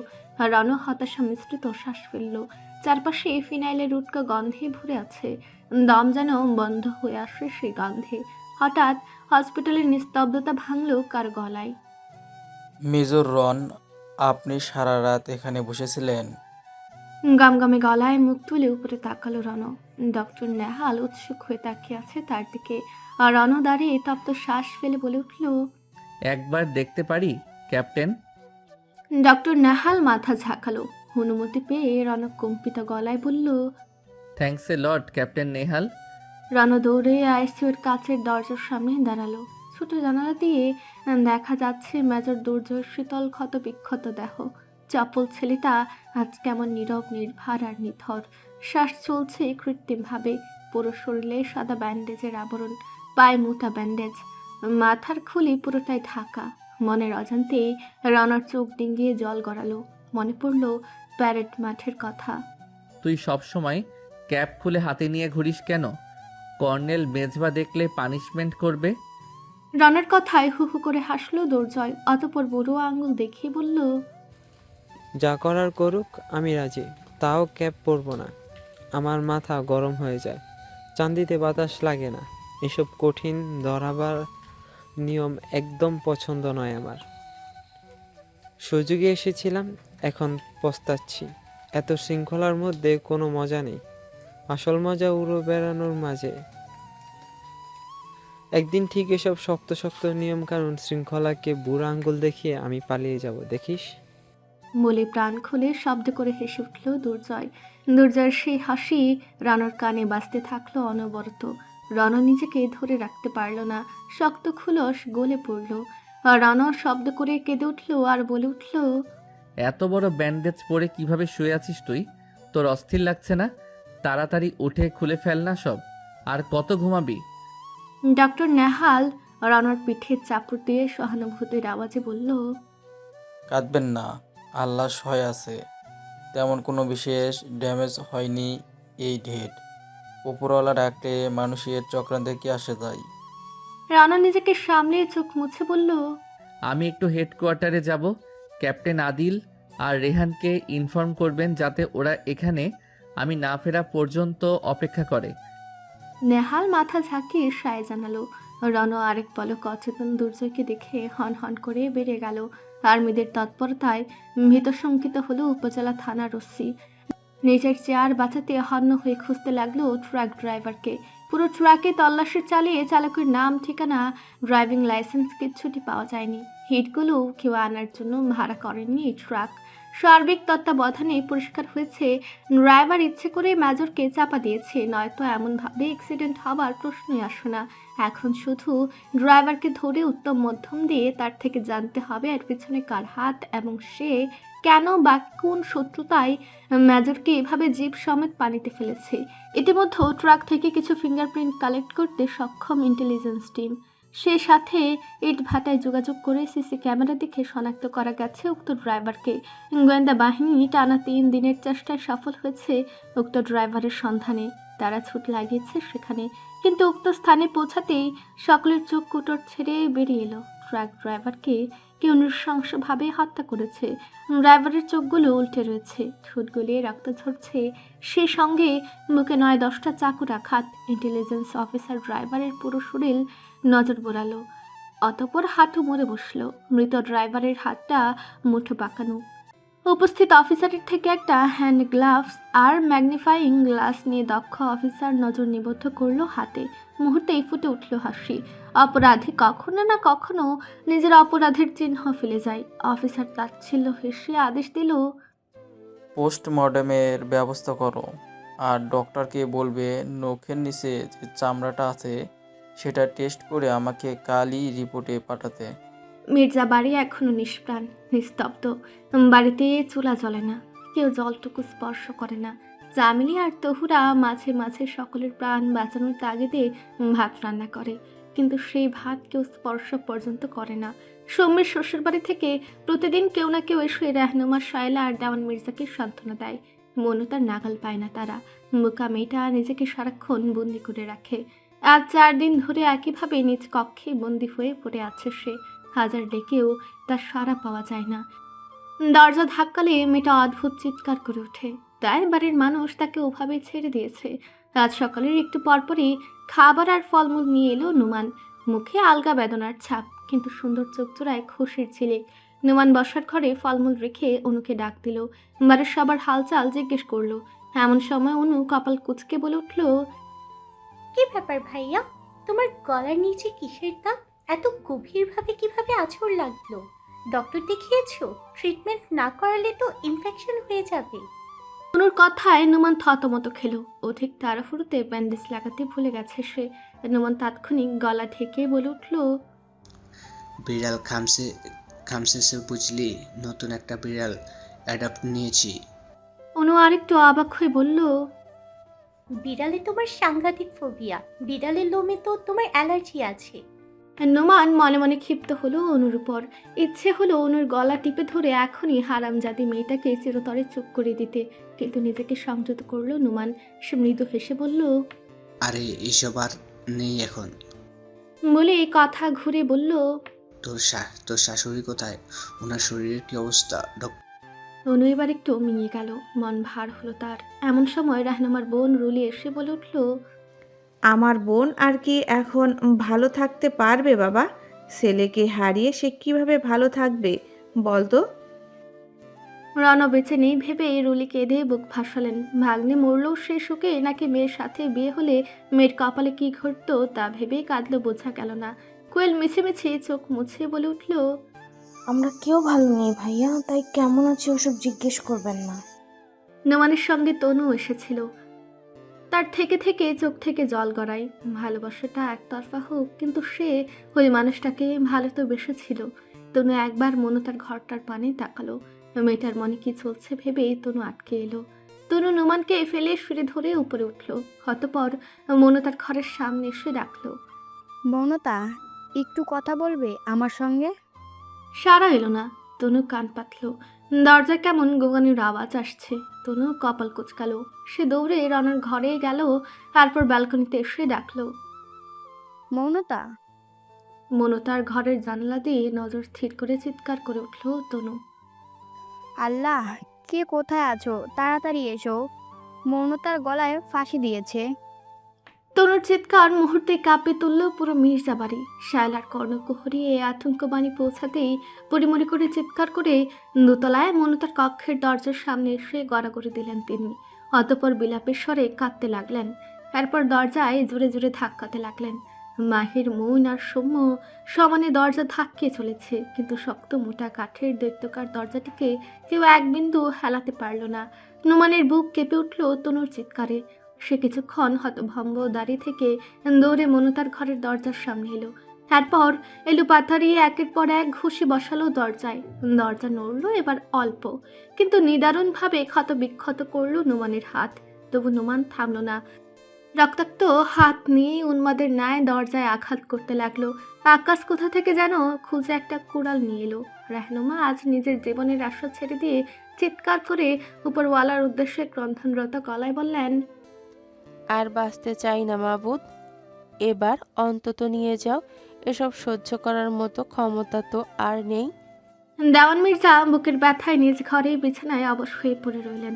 রণ হতাশা মিশ্রিত শ্বাস ফেলল। চারপাশে ফিনাইলের উটকা গন্ধে ভরে আছে। দম যেন বন্ধ হয়ে আসে সেই গন্ধে। হঠাৎ হসপিটালের নিস্তব্ধতা ভাঙল কার গলায়। মেজর রন, আপনি সারা রাত এখানে বসেছিলেন? গামগামে গলায় মুখ তুলে উপরে তাকালো রণ। ডক্টর নেহাল উৎসুক হয়ে তাকিয়ে আছে তার দিকে। আর রণ দাঁড়িয়ে তপ্ত শ্বাস ফেলে বলে উঠল, একবার দেখতে পারি ক্যাপ্টেন? ডক্টর নেহাল মাথা ঝাঁকালো। অনুমতি পেয়ে রণ কম্পিত গলায় বলল, thanks a lot captain Nehal. Ron দৌড়ে আইসিইউর কাছের দরজার সামনে দাঁড়ালো। ছোট জানালা দিয়ে দেখা যাচ্ছে মেজর দুর্জয় শীতল ক্ষত বিক্ষত দেহ। চপল ছেলেটা আজ কেমন নীরব নির্ভার আর নিথর। শ্বাস চলছে কৃত্রিমভাবে। পুরো শরীরে সাদা ব্যান্ডেজের আবরণ, পায়ে মোটা ব্যান্ডেজ, মাথার খুলি পুরোটাই ঢাকা। মনের অজান্তেই রণার চোখ ডিঙ্গিয়ে জল গড়ালো। মনে পড়ল প্যারেড মাঠের কথা। তুই সবসময় ক্যাপ খুলে হাতে নিয়ে ঘুরিস কেন? কর্নেল মেজবা দেখলে পানিশমেন্ট করবে। রণের কথায় হু হু করে হাসলো দুর্জয়। অতঃপর বুড়ো আঙুল দেখিয়ে বলল, যা করার করুক, আমি রাজি। তাও ক্যাপ পরবো না। আমার মাথা গরম হয়ে যায়। চান্দিতে বাতাস লাগে না। এসব কঠিন ধরাবার নিয়ম একদম পছন্দ নয় আমার। সুযোগে এসেছিলাম, এখন পস্তাচ্ছি। এত শৃঙ্খলার মধ্যে কোনো মজা নেই। আসল মজা উড়ো বেড়ানোর মাঝে। একদিন ঠিক এসব শক্ত শক্ত নিয়ম কানুন শৃঙ্খলাকে বুড়ো আঙ্গুল দেখিয়ে আমি পালিয়ে যাব, দেখিস। বলে প্রাণ খুলে শব্দ করে হেসে উঠল দুর্জয়। দুর্জয়ের সেই হাসি রানর কানে বাজতে থাকলো অনবরত। রণ নিজেকে ধরে রাখতে পারল না। শক্ত খুলস গলে পড়ল। রণ শব্দ করে কেঁদে উঠল আর বলে উঠল, এত বড় ব্যান্ডেজ পরে কিভাবে শুয়ে আছিস তুই? তোর অস্থির লাগছে না? তাড়াতাড়ি উঠে খুলে ফেল না সব। আর কত ঘুমাবি? ডক্টর নেহাল রণর পিঠে চাপড় দিয়ে সহানুভূতির আওয়াজে বলল, কাঁদবেন না, আল্লাহ সহায় আছে। তেমন কোনো বিশেষ ড্যামেজ হয়নি। এই ঢেড উপরওয়ালা ডাকলে মানুষের চক্রান্তে কি আসে যায়। রণ নিজেকে সামনে চোখ মুছে বলল, আমি একটু হেডকোয়ার্টারে যাব। ক্যাপ্টেন আদিল আর রেহানকে ইনফর্ম করবেন যাতে ওরা এখানে আমি না ফেরা পর্যন্ত অপেক্ষা করে। নেহাল মাথা ঝাঁকিয়ে সায় জানালো। রণ আরেক পলক অচেতন দুর্জয়কে দেখে হন হন করে বেড়ে গেল। আর্মিদের তৎপরতায় ভীতশঙ্কিত হলো উপজেলা থানার ওসি। নিজের চেয়ার বাঁচাতে হন্য হয়ে খুঁজতে লাগলো ট্রাক ড্রাইভারকে। পুরো ট্রাকে তল্লাশি চালিয়ে চালকের নাম, ঠিকানা, ড্রাইভিং লাইসেন্স কিচ্ছুটি পাওয়া যায়নি। হিটগুলো কেউ আনার জন্য ভাড়া করেননি এই ট্রাক। সার্বিক তত্ত্বাবধানে পরিষ্কার হয়েছে ড্রাইভার ইচ্ছে করে মেজরকে চাপা দিয়েছে, নয়তো এমনভাবে অ্যাক্সিডেন্ট হবার প্রশ্নই আসে না। এখন শুধু ড্রাইভারকে ধরে উত্তম মধ্যম দিয়ে তার থেকে জানতে হবে এর পিছনে কার হাত এবং সে কেন বা কোন শত্রুতায় মেজরকে এভাবে জিপ সমেত পানিতে ফেলেছে। ইতিমধ্যে ট্রাক থেকে কিছু ফিঙ্গারপ্রিন্ট কালেক্ট করতে সক্ষম ইন্টেলিজেন্স টিম, সে সাথে ইটভাটায় যোগাযোগ করে সিসি ক্যামেরা দেখে শনাক্ত করা গেছে উক্ত ড্রাইভারকে। গোয়েন্দা বাহিনী টানা 3 দিনের চেষ্টায় সফল হয়েছে উক্ত ড্রাইভারের সন্ধানে। তারা ছুট লাগিয়েছে সেখানে, কিন্তু উক্ত স্থানে পৌঁছাতেই সকলের চোখ কুটোর ছেড়ে বেরিয়ে এলো। ট্রাক ড্রাইভারকে কেউ নৃশংসভাবে হত্যা করেছে। ড্রাইভারের চোখগুলো উল্টে রয়েছে, ঠোঁট গলিয়ে রক্ত ঝরছে, সে সঙ্গে মুখে 9-10টা চাকুর আঘাত। ইন্টেলিজেন্স অফিসার ড্রাইভারের পুরো শরীর নজর বোলালো, অতপর হাঁটু মরে বসলো। মৃত ড্রাইভারের হাতটা মুঠো পাকানো। উপস্থিত অফিসারের থেকে একটা হ্যান্ড গ্লাভস আর ম্যাগনিফাইং গ্লাস নিয়ে দক্ষ অফিসার নজর নিবদ্ধ করলো হাতে। মুহূর্তেই ফুটে উঠল হাসি। অপরাধী কখনো না কখনো নিজের অপরাধের চিহ্ন ফেলে যায়। অফিসার তাচ্ছিল্য হেসে আদেশ দিল, পোস্টমর্টেমের ব্যবস্থা করো, আর ডক্টরকে বলবে নখের নিচে যে চামড়াটা আছে সেটা টেস্ট করে আমাকে কালই রিপোর্টে পাঠাতে। মির্জা বাড়ি এখনো নিষ্প্রাণ, নিস্তব্ধ। বাড়িতে চুলা জ্বলে না, কেউ জলটুকু স্পর্শ করে না। জামিলি আর তহুরা মাঝে মাঝে সকলের প্রাণ বাঁচানোর তাগিদে ভাত রান্না করে, কিন্তু সেই ভাত কেউ স্পর্শ পর্যন্ত করে না। সৌম্যের শ্বশুর বাড়ি থেকে প্রতিদিন কেউ না কেউ এসে রাহনুমা, শায়লা আর দেওয়ান মির্জাকে সান্ত্বনা দেয়। মনও তার নাগাল পায় না তারা। বোকা মেয়েটা নিজেকে সারাক্ষণ বন্দি করে রাখে। আজ 4 দিন ধরে একইভাবে নিজ কক্ষে বন্দি হয়ে পড়ে আছে সে। হাজার ডেকেও তার সাড়া পাওয়া যায় না। দরজা ধাক্কালে মেয়েটা অদ্ভুত চিৎকার করে ওঠে। তাই বাড়ির মানুষ তাকে ওভাবে ছেড়ে দিয়েছে। রাত সকালের একটু পরপরই খাবার আর ফলমূল নিয়ে এলো নুমান। মুখে আলগা বেদনার ছাপ, কিন্তু সুন্দর চোখ জোড়ায় খুশির ঝিলিক। নুমান বসার ঘরে ফলমূল রেখে অনুকে ডাক দিল। বাড়ির সবার হালচাল জিজ্ঞেস করলো। এমন সময় অনু কপাল কুঁচকে বলে উঠল, কি ব্যাপার ভাইয়া, তোমার গলার নিচে কিসের দাগ? এত গভীরভাবে কিভাবে আঁচড় লাগলো? ডক্টর দেখিয়েছো? ট্রিটমেন্ট না করালে তো ইনফেকশন হয়ে যাবে। অনুর কথায় নুমান থতমত খেলো। অধিক তাড়াহুড়োতে ব্যান্ডেজ লাগাতে ভুলে গেছে সে। নুমান তাৎক্ষণিক গলা ঢেকে বলে উঠল, বিড়াল খামসেছে বুঝলি, নতুন একটা বিড়াল অ্যাডাপ্ট নিয়েছি। অনু আরেকটু অবাক হয়ে বলল, বিড়ালে তোমার সাংঘাতিক ফোবিয়া, বিড়ালের লোমে তো তোমার অ্যালার্জি আছে। নুমান মনে মনে ক্ষিপ্ত হলো অনুর উপর। ইচ্ছে হলো অনুর গলা টিপে ধরে এখনই হারামজাদি মেয়েটাকে চিরতরে চুপ করে দিতে, কিন্তু নিজেকে সংযত করলো নুমান। সে মৃদু হেসে বলল, আরে এসব আর নেই এখন। বলে এই কথা ঘুরে বলল, তোর শাশুড়ি কোথায়? ওনার শরীরের কি অবস্থা? অনু এবার একটু মিলিয়ে গেল, মন ভার হলো তার। এমন সময় রাহনুমার বোন রুলি এসে বলে উঠল, আমার বোন আর কি এখন ভালো থাকতে পারবে বাবা? ছেলেকে হারিয়ে সে কিভাবে ভালো থাকবে বলতো? রণ বেঁচে নেই ভেবে রুলি কেঁদে বুক ভাসালেন। ভাগ্নে মরলেও সে সুখে নাকি মেয়ের সাথে বিয়ে হলে মেয়ের কপালে কি ঘটতো তা ভেবে কাঁদলো, বোঝা গেল না। কোয়েল মিছে মিছে চোখ মুছে বলে উঠল, আমরা কেউ ভালো নেই ভাইয়া, তাই কেমন আছে ওসব জিজ্ঞেস করবেন না। নোমানের সঙ্গে তনু এসেছিল। তার থেকে থেকে চোখ থেকে জল গড়ায়। ভালোবাসাটা একতরফা হোক, কিন্তু সে ওই মানুষটাকে ভালো তো বেসেছিল। তনু একবার মনতার ঘরটার পানে তাকালো। মেয়েটার মনে কি চলছে ভেবে তনু আটকে এলো। তনু নোমানকে ফেলে সিঁড়ি ধরে উপরে উঠল। অতঃপর মনতার ঘরের সামনে এসে ডাকলো, মৌনতা, একটু কথা বলবে আমার সঙ্গে? সারা এলো না। তনু কান পাতল। দরজায় কেমন গোগানির আওয়াজ আসছে। তনু কপাল কুচকালো। সে দৌড়ে রনের ঘরে গেল, তারপর ব্যালকনিতে এসে ডাকলো, মৌনতা। মনতার ঘরের জানলা দিয়ে নজর স্থির করে চিৎকার করে উঠল তনু, আল্লাহ, কে কোথায় আছো? তাড়াতাড়ি এসো, মৌনতার গলায় ফাঁসি দিয়েছে। তনুর চিৎকার মুহূর্তে কাঁপে তুলল পুরো মির্জা বাড়ি। শায়লার কর্ণকুহরিয়ে আতঙ্কবাণী পৌঁছাতেই পরিমরি করে চিৎকার করে দোতলায় মনতার কক্ষের দরজার সামনে এসে গড়াগড়ি দিলেন তিনি। অতঃপর বিলাপের স্বরে কাঁদতে লাগলেন। তারপর দরজায় জোরে জোরে ধাক্কাতে লাগলেন। মাহির মন আর সৌম্য সমানে দরজা ধাক্কিয়ে চলেছে, কিন্তু শক্ত মোটা কাঠের দৈত্যকার দরজাটিকে কেউ এক বিন্দু হেলাতে পারল না। নোমানের বুক কেঁপে উঠল তনুর চিৎকারে। সে কিছুক্ষণ হতভম্ব দাঁড়িয়ে থেকে দৌড়ে মনতার ঘরের দরজার সামনে এলো। তারপর এলু পাথারিয়ে একের পর এক ঘুষি বসালো দরজায়। দরজা নড়ল এবার অল্প, কিন্তু নিদারুণভাবে ক্ষত বিক্ষত করলো নোমানের হাত। তবু নোমান থামল না। রক্তাক্ত হাত নিয়ে উন্মাদের ন্যায় দরজায় আঘাত করতে লাগলো। আকাশ কোথা থেকে যেন খুঁজে একটা কুড়াল নিয়ে এলো। রাহনুমা আজ নিজের জীবনের আশা ছেড়ে দিয়ে চিৎকার করে উপরওয়ালার উদ্দেশ্যে ক্রন্ধনরত গলায় বললেন, আর বাঁচতে চাই না মাবুদ, এবার অন্তত নিয়ে যাও। এসব সহ্য করার মতো ক্ষমতা তো আর নেই। দেওয়ান মির্জা বুকের ব্যথায় নিজ ঘরে বিছানায় অবশ হয়ে পড়ে রইলেন।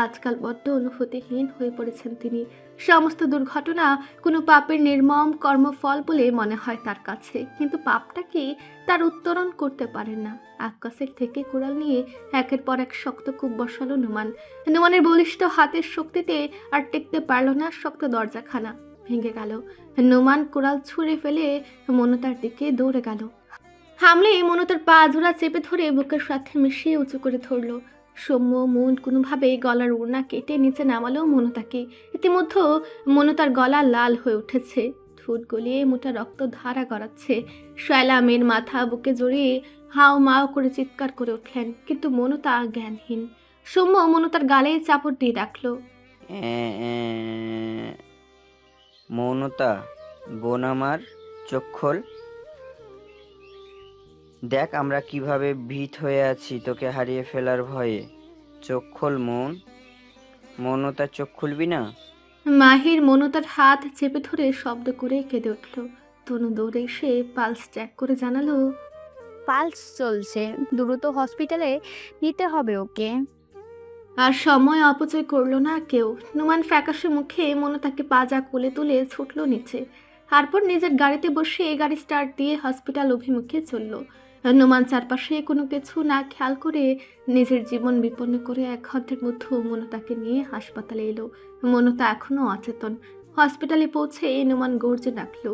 আজকাল বড্ড অনুভূতিহীন হয়ে পড়েছেন তিনি। সমস্ত দুর্ঘটনা কোনো পাপের নির্মম কর্মফল বলে মনে হয় তার কাছে, কিন্তু পাপটাকে তার উত্তরণ করতে পারেন না। আকাশের থেকে কুড়াল নিয়ে একের পর এক শক্ত কূপ বসালো নোমান। নোমানের বলিষ্ঠ হাতের শক্তিতে আর টেকতে পারল না শক্ত দরজাখানা, ভেঙে গেল। নোমান কুড়াল ছুঁড়ে ফেলে মনতার দিকে দৌড়ে গেল। হামলে মনতার পা জোড়া চেপে ধরে বুকের সাথে মিশিয়ে উঁচু করে ধরল। সৌম্য মন কোনোভাবে গলার ওড়না কেটে নিচে নামালো মনতাকে। ইতিমধ্যে মনতার গলা লাল হয়ে উঠেছে, ঠোঁট গলিয়ে মোটা রক্ত ধারা গড়াচ্ছে। শয়লা মেয়ের মাথা বুকে জড়িয়ে হাও মাও করে চিৎকার করে উঠলেন, কিন্তু মনতা জ্ঞানহীন। সৌম্য মনতার গালে চাপড় দিয়ে রাখলো। মৌনতা, বোন আমার, চোখ খোল। দেখ আমরা কিভাবে ভীত হয়ে আছি তোকে হারিয়ে ফেলার ভয়ে। চোখ খোল মৌনতা, চোখ খুলবি না? মাহির মনতার হাত চেপে ধরে শব্দ করে কেঁদে উঠল। তনু দৌড়ে এসে পালস চেক করে জানালো, পালস চলছে, দ্রুত হসপিটালে নিতে হবে ওকে। আর সময় অপচয় করলো না কেউ। নোমান ফ্যাকাশে মুখে মনতাকে পাজা কোলে তুলে ছুটল নিচে। তারপর নিজের গাড়িতে বসে গাড়ি স্টার্ট দিয়ে হসপিটাল অভিমুখে চলল। নোমান চারপাশে কোনো কিছু না খেয়াল করে নিজের জীবন বিপন্ন করে 1 ঘন্টার মধ্যে মনতাকে নিয়ে হাসপাতালে এলো। মনতা এখনো অচেতন। হসপিটালে পৌঁছে নোমান গর্জে ডাকলো।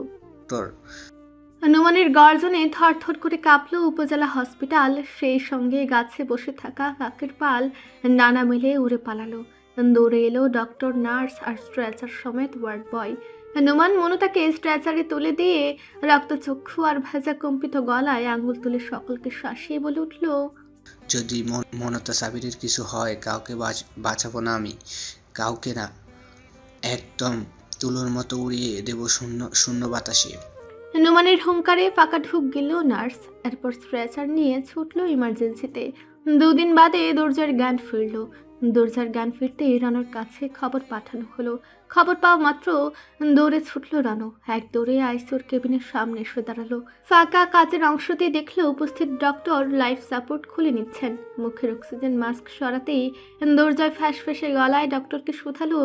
নোমানের গর্জনে থরথর করে কাঁপল উপজেলা হসপিটাল। সেই সঙ্গে গাছে বসে থাকা কাকের পাল নানা মিলে উড়ে পালালো। দৌড়ে এলো ডক্টর, নার্স আর স্ট্রেচার সমেত ওয়ার্ড বয়। নোমান মনতাকে স্ট্রেচারে তুলে দিয়ে রক্তচক্ষু আর ভেজা কম্পিত গলায় আঙুল তুলে সকলকে শাসিয়ে বলে উঠল, যদি মনতা সাবিরের কিছু হয় কাউকে বাঁচাবো না আমি, কাউকে না। একদম তুলোর মতো উড়িয়ে দেব শূন্য বাতাসে। নোমানের হুঙ্কারে ফাঁকা ঢুক গেল নার্স। এরপর স্ট্রেচার নিয়ে ছুটলো ইমার্জেন্সিতে। 2 দিন বাদে দরজার জ্ঞান ফিরল। দরজার জ্ঞান ফিরতে রানোর কাছে খবর পাঠানো হলো। খবর পাওয়া মাত্র দৌড়ে ছুটল রানো। এক দৌড়ে আইসিইউর কেবিনের সামনে এসে দাঁড়ালো। ফাঁকা কাচের অংশ দিয়ে দেখলো উপস্থিত ডক্টর লাইফ সাপোর্ট খুলে নিচ্ছেন। মুখের অক্সিজেন মাস্ক সরাতেই দরজায় ফ্যাঁসে গলায় ডক্টরকে শুধালো,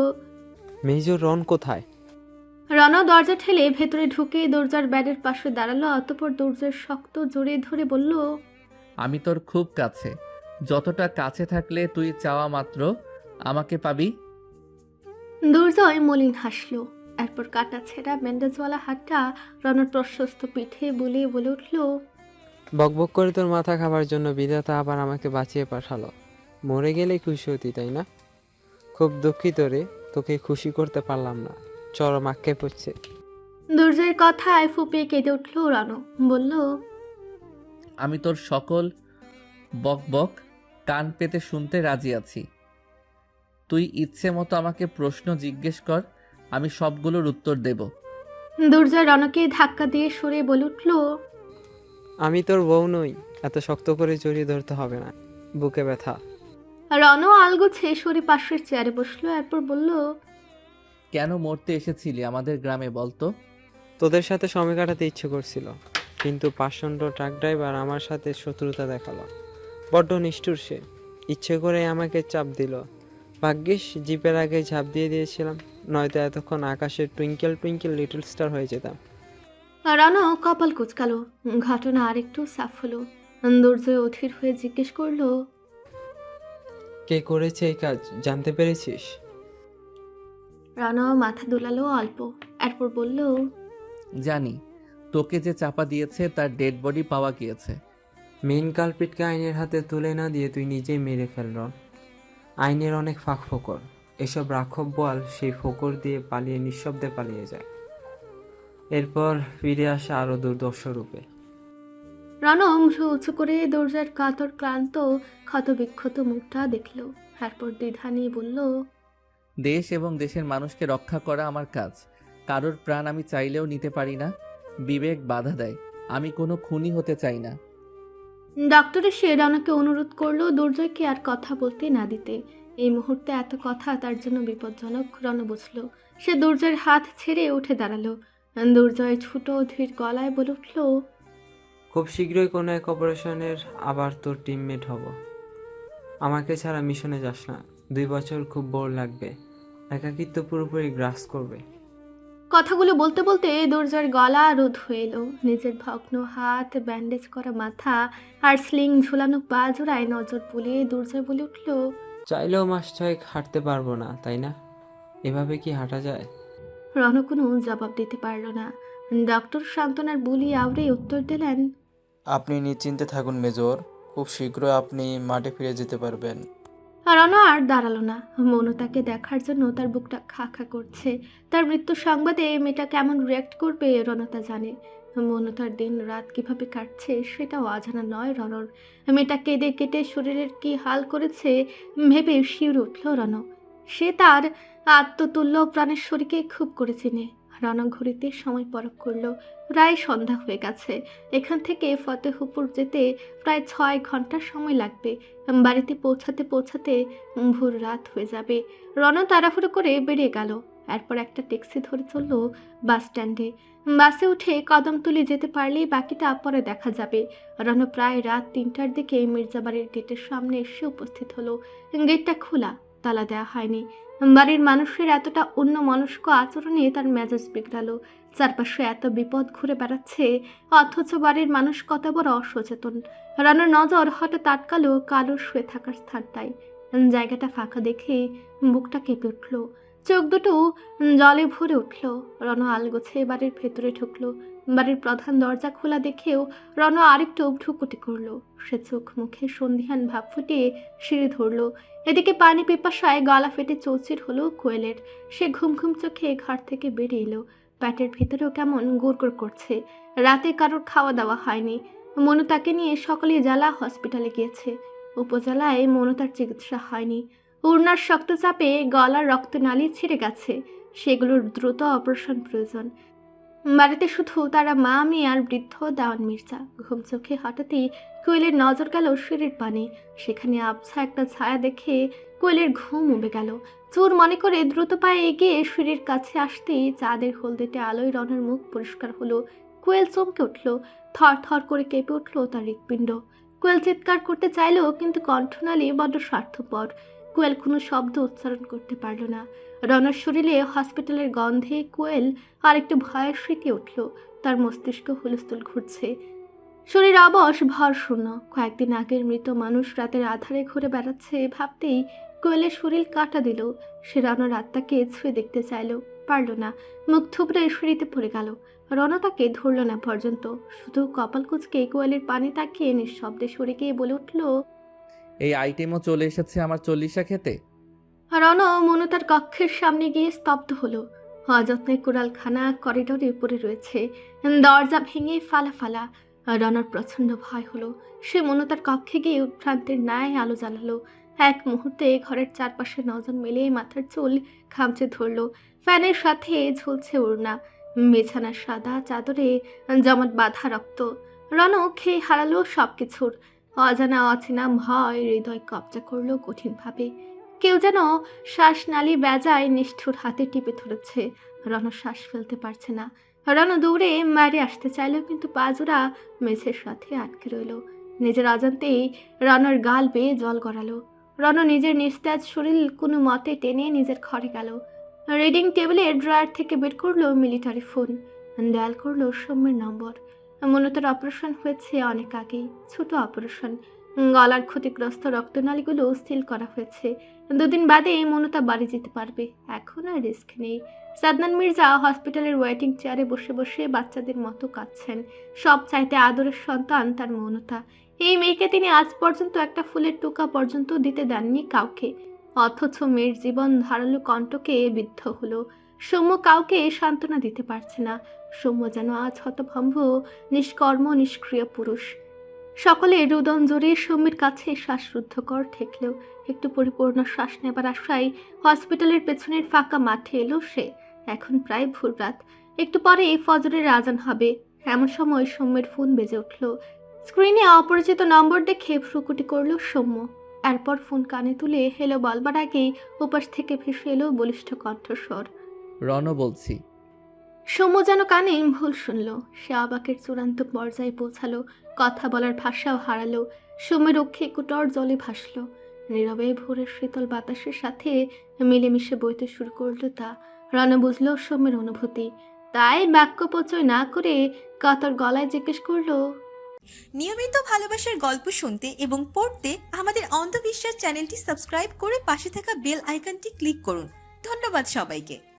মেজর রন কোথায়? রানা দরজা ঠেলে ভেতরে ঢুকে দরজার ব্যাডের পাশে দাঁড়ালো। অতঃপর দরজার শক্ত জোরে ধরে বলল, আমি তোর খুব কাছে, যতটা কাছে থাকলে তুই চাওয়া মাত্র আমাকে পাবি। দুর্জয় মলিন হাসলো। এরপর কাটা ছেঁড়া ব্যান্ডেজওয়ালা হাতটা রানার প্রশস্ত পিঠে বুলিয়ে বলে উঠল, বকবক করে তোর মাথা খাবার জন্য বিধাতা আবার আমাকে বাঁচিয়ে পাঠালো। মরে গেলে খুশি হতি তাই না? খুব দুঃখিত রে, তোকে খুশি করতে পারলাম না, চরম আক্ষেপ হচ্ছে। দুর্জয়ের কথায় ফুপিয়ে কেঁদে উঠল রানু। বলল, আমি তোর সকল বকবক কান পেতে শুনতে রাজি আছি। তুই ইচ্ছে মতো আমাকে প্রশ্ন জিজ্ঞেস কর, আমি সবগুলোর উত্তর দেব। দুর্জয় রানুকে ধাক্কা দিয়ে সরে বলে উঠল, আমি তোর বউ নই, এত শক্ত করে জড়িয়ে ধরতে হবে না, বুকে ব্যথা। রানু আলগোছে সরে পাশের চেয়ারে বসলো। এরপর বলল, কেন মরতে এসেছিলি আমাদের গ্রামে বলতো? তোদের সাথে সময় কাটাতে ইচ্ছে করছিল, কিন্তু পাষণ্ড ট্রাক ড্রাইভার আমার সাথে শত্রুতা দেখালো। বড্ড নিষ্ঠুর সে, ইচ্ছে করে আমাকে চাপ দিল। ভাগ্যিস জিপের আগে ঝাঁপ দিয়ে দিয়েছিলাম, নয়তো এতক্ষণ আকাশের টুইঙ্কেল টুইঙ্কেল লিটল স্টার হয়ে যেতাম। রানু কপাল কুচকালো। ঘটনা আরেকটু সাফ হলো। দুর্জয় অধীর হয়ে জিজ্ঞেস করলো, কে করেছে এই কাজ জানতে পেরেছিস? রানু মাথা দোলালো অল্প। এরপর বলল, জানি তোকে যে চাপা দিয়েছে তার ডেড বডি পাওয়া গিয়েছে। মেইন কালপিটকে আইনের হাতে তুলে না দিয়ে তুই নিজেই মেরে ফেল রন। আইনের অনেক ফাঁক ফোকর, এসব রাঘব বল সেই ফোকর দিয়ে পালিয়ে নিঃশব্দে পালিয়ে যায়, এরপর ফিরে আসে আরও দুর্দর্শ রূপে। রণ মুঠো উঁচু করে দরজার কাতর ক্লান্ত ক্ষতবিক্ষত মুখটা দেখল, তারপর দ্বিধা নিয়ে বলল, দেশ এবং দেশের মানুষকে রক্ষা করা আমার কাজ। কারোর প্রাণ আমি চাইলেও নিতে পারি না, বিবেক বাধা দেয়। আমি কোনো খুনি হতে চাই না। ডক্টর এসে রণকে অনুরোধ করলো দুর্জয়কে আর কথা বলতে না দিতে। এই মুহূর্তে এত কথা তার জন্য বিপজ্জনক রণ বুঝল। সে দুর্জয়ের হাত ছেড়ে উঠে দাঁড়ালো। দুর্জয় ছোট ধীর গলায় বলে উঠল, খুব শীঘ্রই কোনো এক অপারেশনের আবার তোর টিমমেট হব। আমাকে ছাড়া মিশনে যাস না, 2 বছর খুব বোর লাগবে, একাকিত্ব পুরোপুরি গ্রাস করবে। কথাগুলো বলতে বলতে দুর্জয়ের গলা রোধ হয়ে এলো। নিজের ভগ্ন হাত, ব্যান্ডেজ করা মাথা আর স্লিং ঝুলানো পা জোড়ায় নজর বুলিয়ে দুর্জয় বলে উঠল, চাইলেও মাস 6 হাঁটতে পারবো না, তাই না? এভাবে কি হাঁটা যায়? রণ কোনো জবাব দিতে পারল না। ডক্টর সান্ত্বনার বুলি আওড়ে উত্তর দিলেন, আপনি নিশ্চিন্তে থাকুন মেজর, খুব শীঘ্রই আপনি মাঠে ফিরে যেতে পারবেন। রণ আর দাঁড়ালো না। মনতাকে দেখার জন্য তার বুকটা খা খা করছে। তার মৃত্যু সংবাদে মেয়েটা কেমন রিয়াক্ট করবে রণতা জানে। মনতার দিন রাত কিভাবে কাটছে সেটাও অজানা নয় রণর। মেয়েটা কেঁদে কেটে শরীরের কি হাল করেছে ভেবে শিউরে উঠল রণ। সে তার আত্মতুল্য প্রাণেশ্বরীকে খুব করে চিনে। রণ ঘড়িতে সময় পরখ করল, প্রায় সন্ধ্যা হয়ে গেছে। এখান থেকে ফতেহপুর যেতে প্রায় 6 ঘন্টা সময় লাগবে। বাড়িতে পৌঁছাতে পৌঁছাতে ভোর রাত হয়ে যাবে। রণ তাড়াহুড়ো করে বেরিয়ে গেল। এরপর একটা ট্যাক্সি ধরে চলল বাস স্ট্যান্ডে। বাসে উঠে কদমতলি যেতে পারলেই বাকিটা পরে দেখা যাবে। রণ প্রায় রাত 3টার দিকে মির্জাবাড়ির গেটের সামনে এসে উপস্থিত হলো। গেটটা খোলা, তালা দেওয়া হয়নি। বাড়ির মানুষের এতটা অন্যমনস্ক আচরণে তার মেজাজ বিগড়ালো। চারপাশে এত বিপদ ঘুরে বেড়াচ্ছে, অথচ বাড়ির মানুষ কত বড় অসচেতন। রানুর নজর হঠাৎ আটকালো কালো শুয়ে থাকার স্থানটায়। জায়গাটা ফাঁকা দেখে বুকটা কেঁপে উঠল, চোখ দুটো জলে ভরে উঠল। রণ আলগোছে বাড়ির ভেতরে ঢুকলো। বাড়ির প্রধান দরজা খোলা দেখেও রণ আরেকটু ভ্রুকুটি করলো। সে চোখ মুখে সন্ধিহান ভাব ফুটিয়ে সিঁড়ি ধরলো। এদিকে পানি পিপাসায় গলা ফেটে চৌচির হলো কোয়েলের। সে ঘুম ঘুম চোখে ঘর থেকে বেরিয়ে এলো। পেটের ভিতরেও কেমন গুড়গুড় করছে। রাতে কারোর খাওয়া দাওয়া হয়নি। মনুতাকে নিয়ে সকালে জেলা হসপিটালে গিয়েছে। উপজেলায় মনুতার চিকিৎসা হয়নি। উড়নার শক্ত চাপে গলার রক্তনালী ছিঁড়ে গেছে, সেগুলোর দ্রুত অপারেশন প্রয়োজন। বাড়িতে শুধু তারা মা, মেয়ে আর বৃদ্ধ দেওয়ান মির্জা। ঘুম চোখে হঠাৎই কোয়েলের নজর গেল সিঁড়ির পানে। সেখানে আবছা একটা ছায়া দেখে কোয়েলের ঘুম উবে গেল। চোর মনে করে দ্রুত পায়ে এগিয়ে সিঁড়ির কাছে আসতেই চাঁদের হলদেটে আলোয় রনের মুখ পরিষ্কার হলো। কোয়েল চমকে উঠল, থর থর করে কেঁপে উঠল তার হৃৎপিণ্ড। কোয়েল চিৎকার করতে চাইল, কিন্তু কণ্ঠনালী বড্ড স্বার্থপর। কোয়েল কোনো শব্দ উচ্চারণ করতে পারল না। রনের শরীরে হসপিটালের গন্ধে কোয়েল আর একটু ভয়ের স্মৃতি উঠল। তার মস্তিষ্ক হুলস্থুল ঘুরছে, শরীর অবশ, ভর শূন্য। কয়েকদিন আগের মৃত মানুষ রাতের আধারে ঘুরে বেড়াচ্ছে ভাবতেই কোয়েলের শরীর কাটা দিল। সে রণর আত্মাকে ছুঁয়ে দেখতে চাইল, পারল না। মুখ থুবড়ে সিঁড়িতে পড়ে গেল। রণ তাকে ধরল না পর্যন্ত, শুধু কপাল কুঁচকে কোয়েলের পানি তাকিয়ে নিঃশব্দে সরে গিয়ে বলে উঠল, এই আইটেমও চলে এসেছে আমার চল্লিশা খেতে। রণ মনুতার কক্ষের সামনে গিয়ে স্তব্ধ হলো। অযত্নে কুড়ালখানা করিডোরে পড়ে রয়েছে, দরজা ভেঙে ফালা ফালা। রণর প্রচণ্ড ভয় হলো। সে মনুতার কক্ষে গিয়ে উদ্ভ্রান্তের ন্যায় আলো জ্বালালো। এক মুহূর্তে ঘরের চারপাশে নজর মেলে মাথার চুল খামচে ধরল। ফ্যানের সাথে ঝুলছে ওড়না, বিছানার সাদা চাদরে জমাট বাঁধা রক্ত। রণ খেয়ে হারালো সব কিছুর। অজানা অচেনা ভয় হৃদয় কবজা করলো কঠিনভাবে। কেউ যেন শ্বাসনালী বেজায় নিষ্ঠুর হাতে টিপে ধরেছে। রণ শ্বাস ফেলতে পারছে না। রণ দৌড়ে মারে আসতে চাইল, কিন্তু পাজোড়া মেঝের সাথে আটকে রইল। নিজের অজান্তেই রণর গাল বেয়ে জল গড়ালো। রণ নিজের নিস্তেজ শরীর কোনো মতে টেনে নিজের ঘরে গেল। রিডিং টেবিলে ড্রয়ার থেকে বের করলো মিলিটারি ফোন, ডায়াল করলো সৌম্যের নম্বর। মনুতার অপারেশন হয়েছে অনেক আগেই, ছোট অপারেশন। গলার ক্ষতিগ্রস্ত রক্তনালীগুলো সিল করা হয়েছে। 2 দিন বাদে মনতা বাড়ি যেতে পারবে। এখন আর রিস্ক নেই। সাদনান মির্জা হসপিটালের ওয়েটিং চেয়ারে বসে বসে বাচ্চাদের মতো কাঁদছেন। সব চাইতে আদরের সন্তান তার মনতা। এই মেয়েকে তিনি আজ পর্যন্ত একটা ফুলের টোকা পর্যন্ত দিতে দেননি কাউকে। অথচ মেয়ের জীবন ধারালো কণ্ঠকে বিদ্ধ হলো। সৌম্য কাউকে সান্ত্বনা দিতে পারছে না। সৌম্য যেন আজ হতভম্ব, নিষ্কর্ম, নিষ্ক্রিয় পুরুষ। সকলে রুদন জোরে সৌম্যের কাছে শ্বাসরুদ্ধকর ঠেকল। একটু পরিপূর্ণ শ্বাস নেবার আশায় হসপিটালের পেছনের ফাঁকা মাঠে এলো সে। এখন প্রায় ভোররাত। একটু পরে ফজরের আজান হবে। এমন সময় সৌম্যের ফোন বেজে উঠল। স্ক্রিনে অপরিচিত নম্বর দেখে ভ্রুকুটি করল সৌম্য। এরপর ফোন কানে তুলে হেলো বলবার আগেই ওপাশ থেকে ভেসে এলো বলিষ্ঠ কণ্ঠস্বর। রণ বলছি। সৌম্য যেন কানে ভুল শুনল। সে অবাকের চূড়ান্ত পর্যায়ে পৌঁছালো। কথা বলার ভাষাও হারালো। সৌম্যের অক্ষে কুটর জলে ভাসল। নীরবে ভোরের শীতল বাতাসের সাথে মিলেমিশে বইতে শুরু করলো তা। রণ বুঝল সৌম্যের অনুভূতি। তাই বাক্য পচয় না করে কাতর গলায় জিজ্ঞেস করলো, নিয়মিত ভালোবাসার গল্প শুনতে এবং পড়তে আমাদের অন্ধবিশ্বাস চ্যানেলটি সাবস্ক্রাইব করে পাশে থাকা বেল আইকনটি ক্লিক করুন। ধন্যবাদ সবাইকে।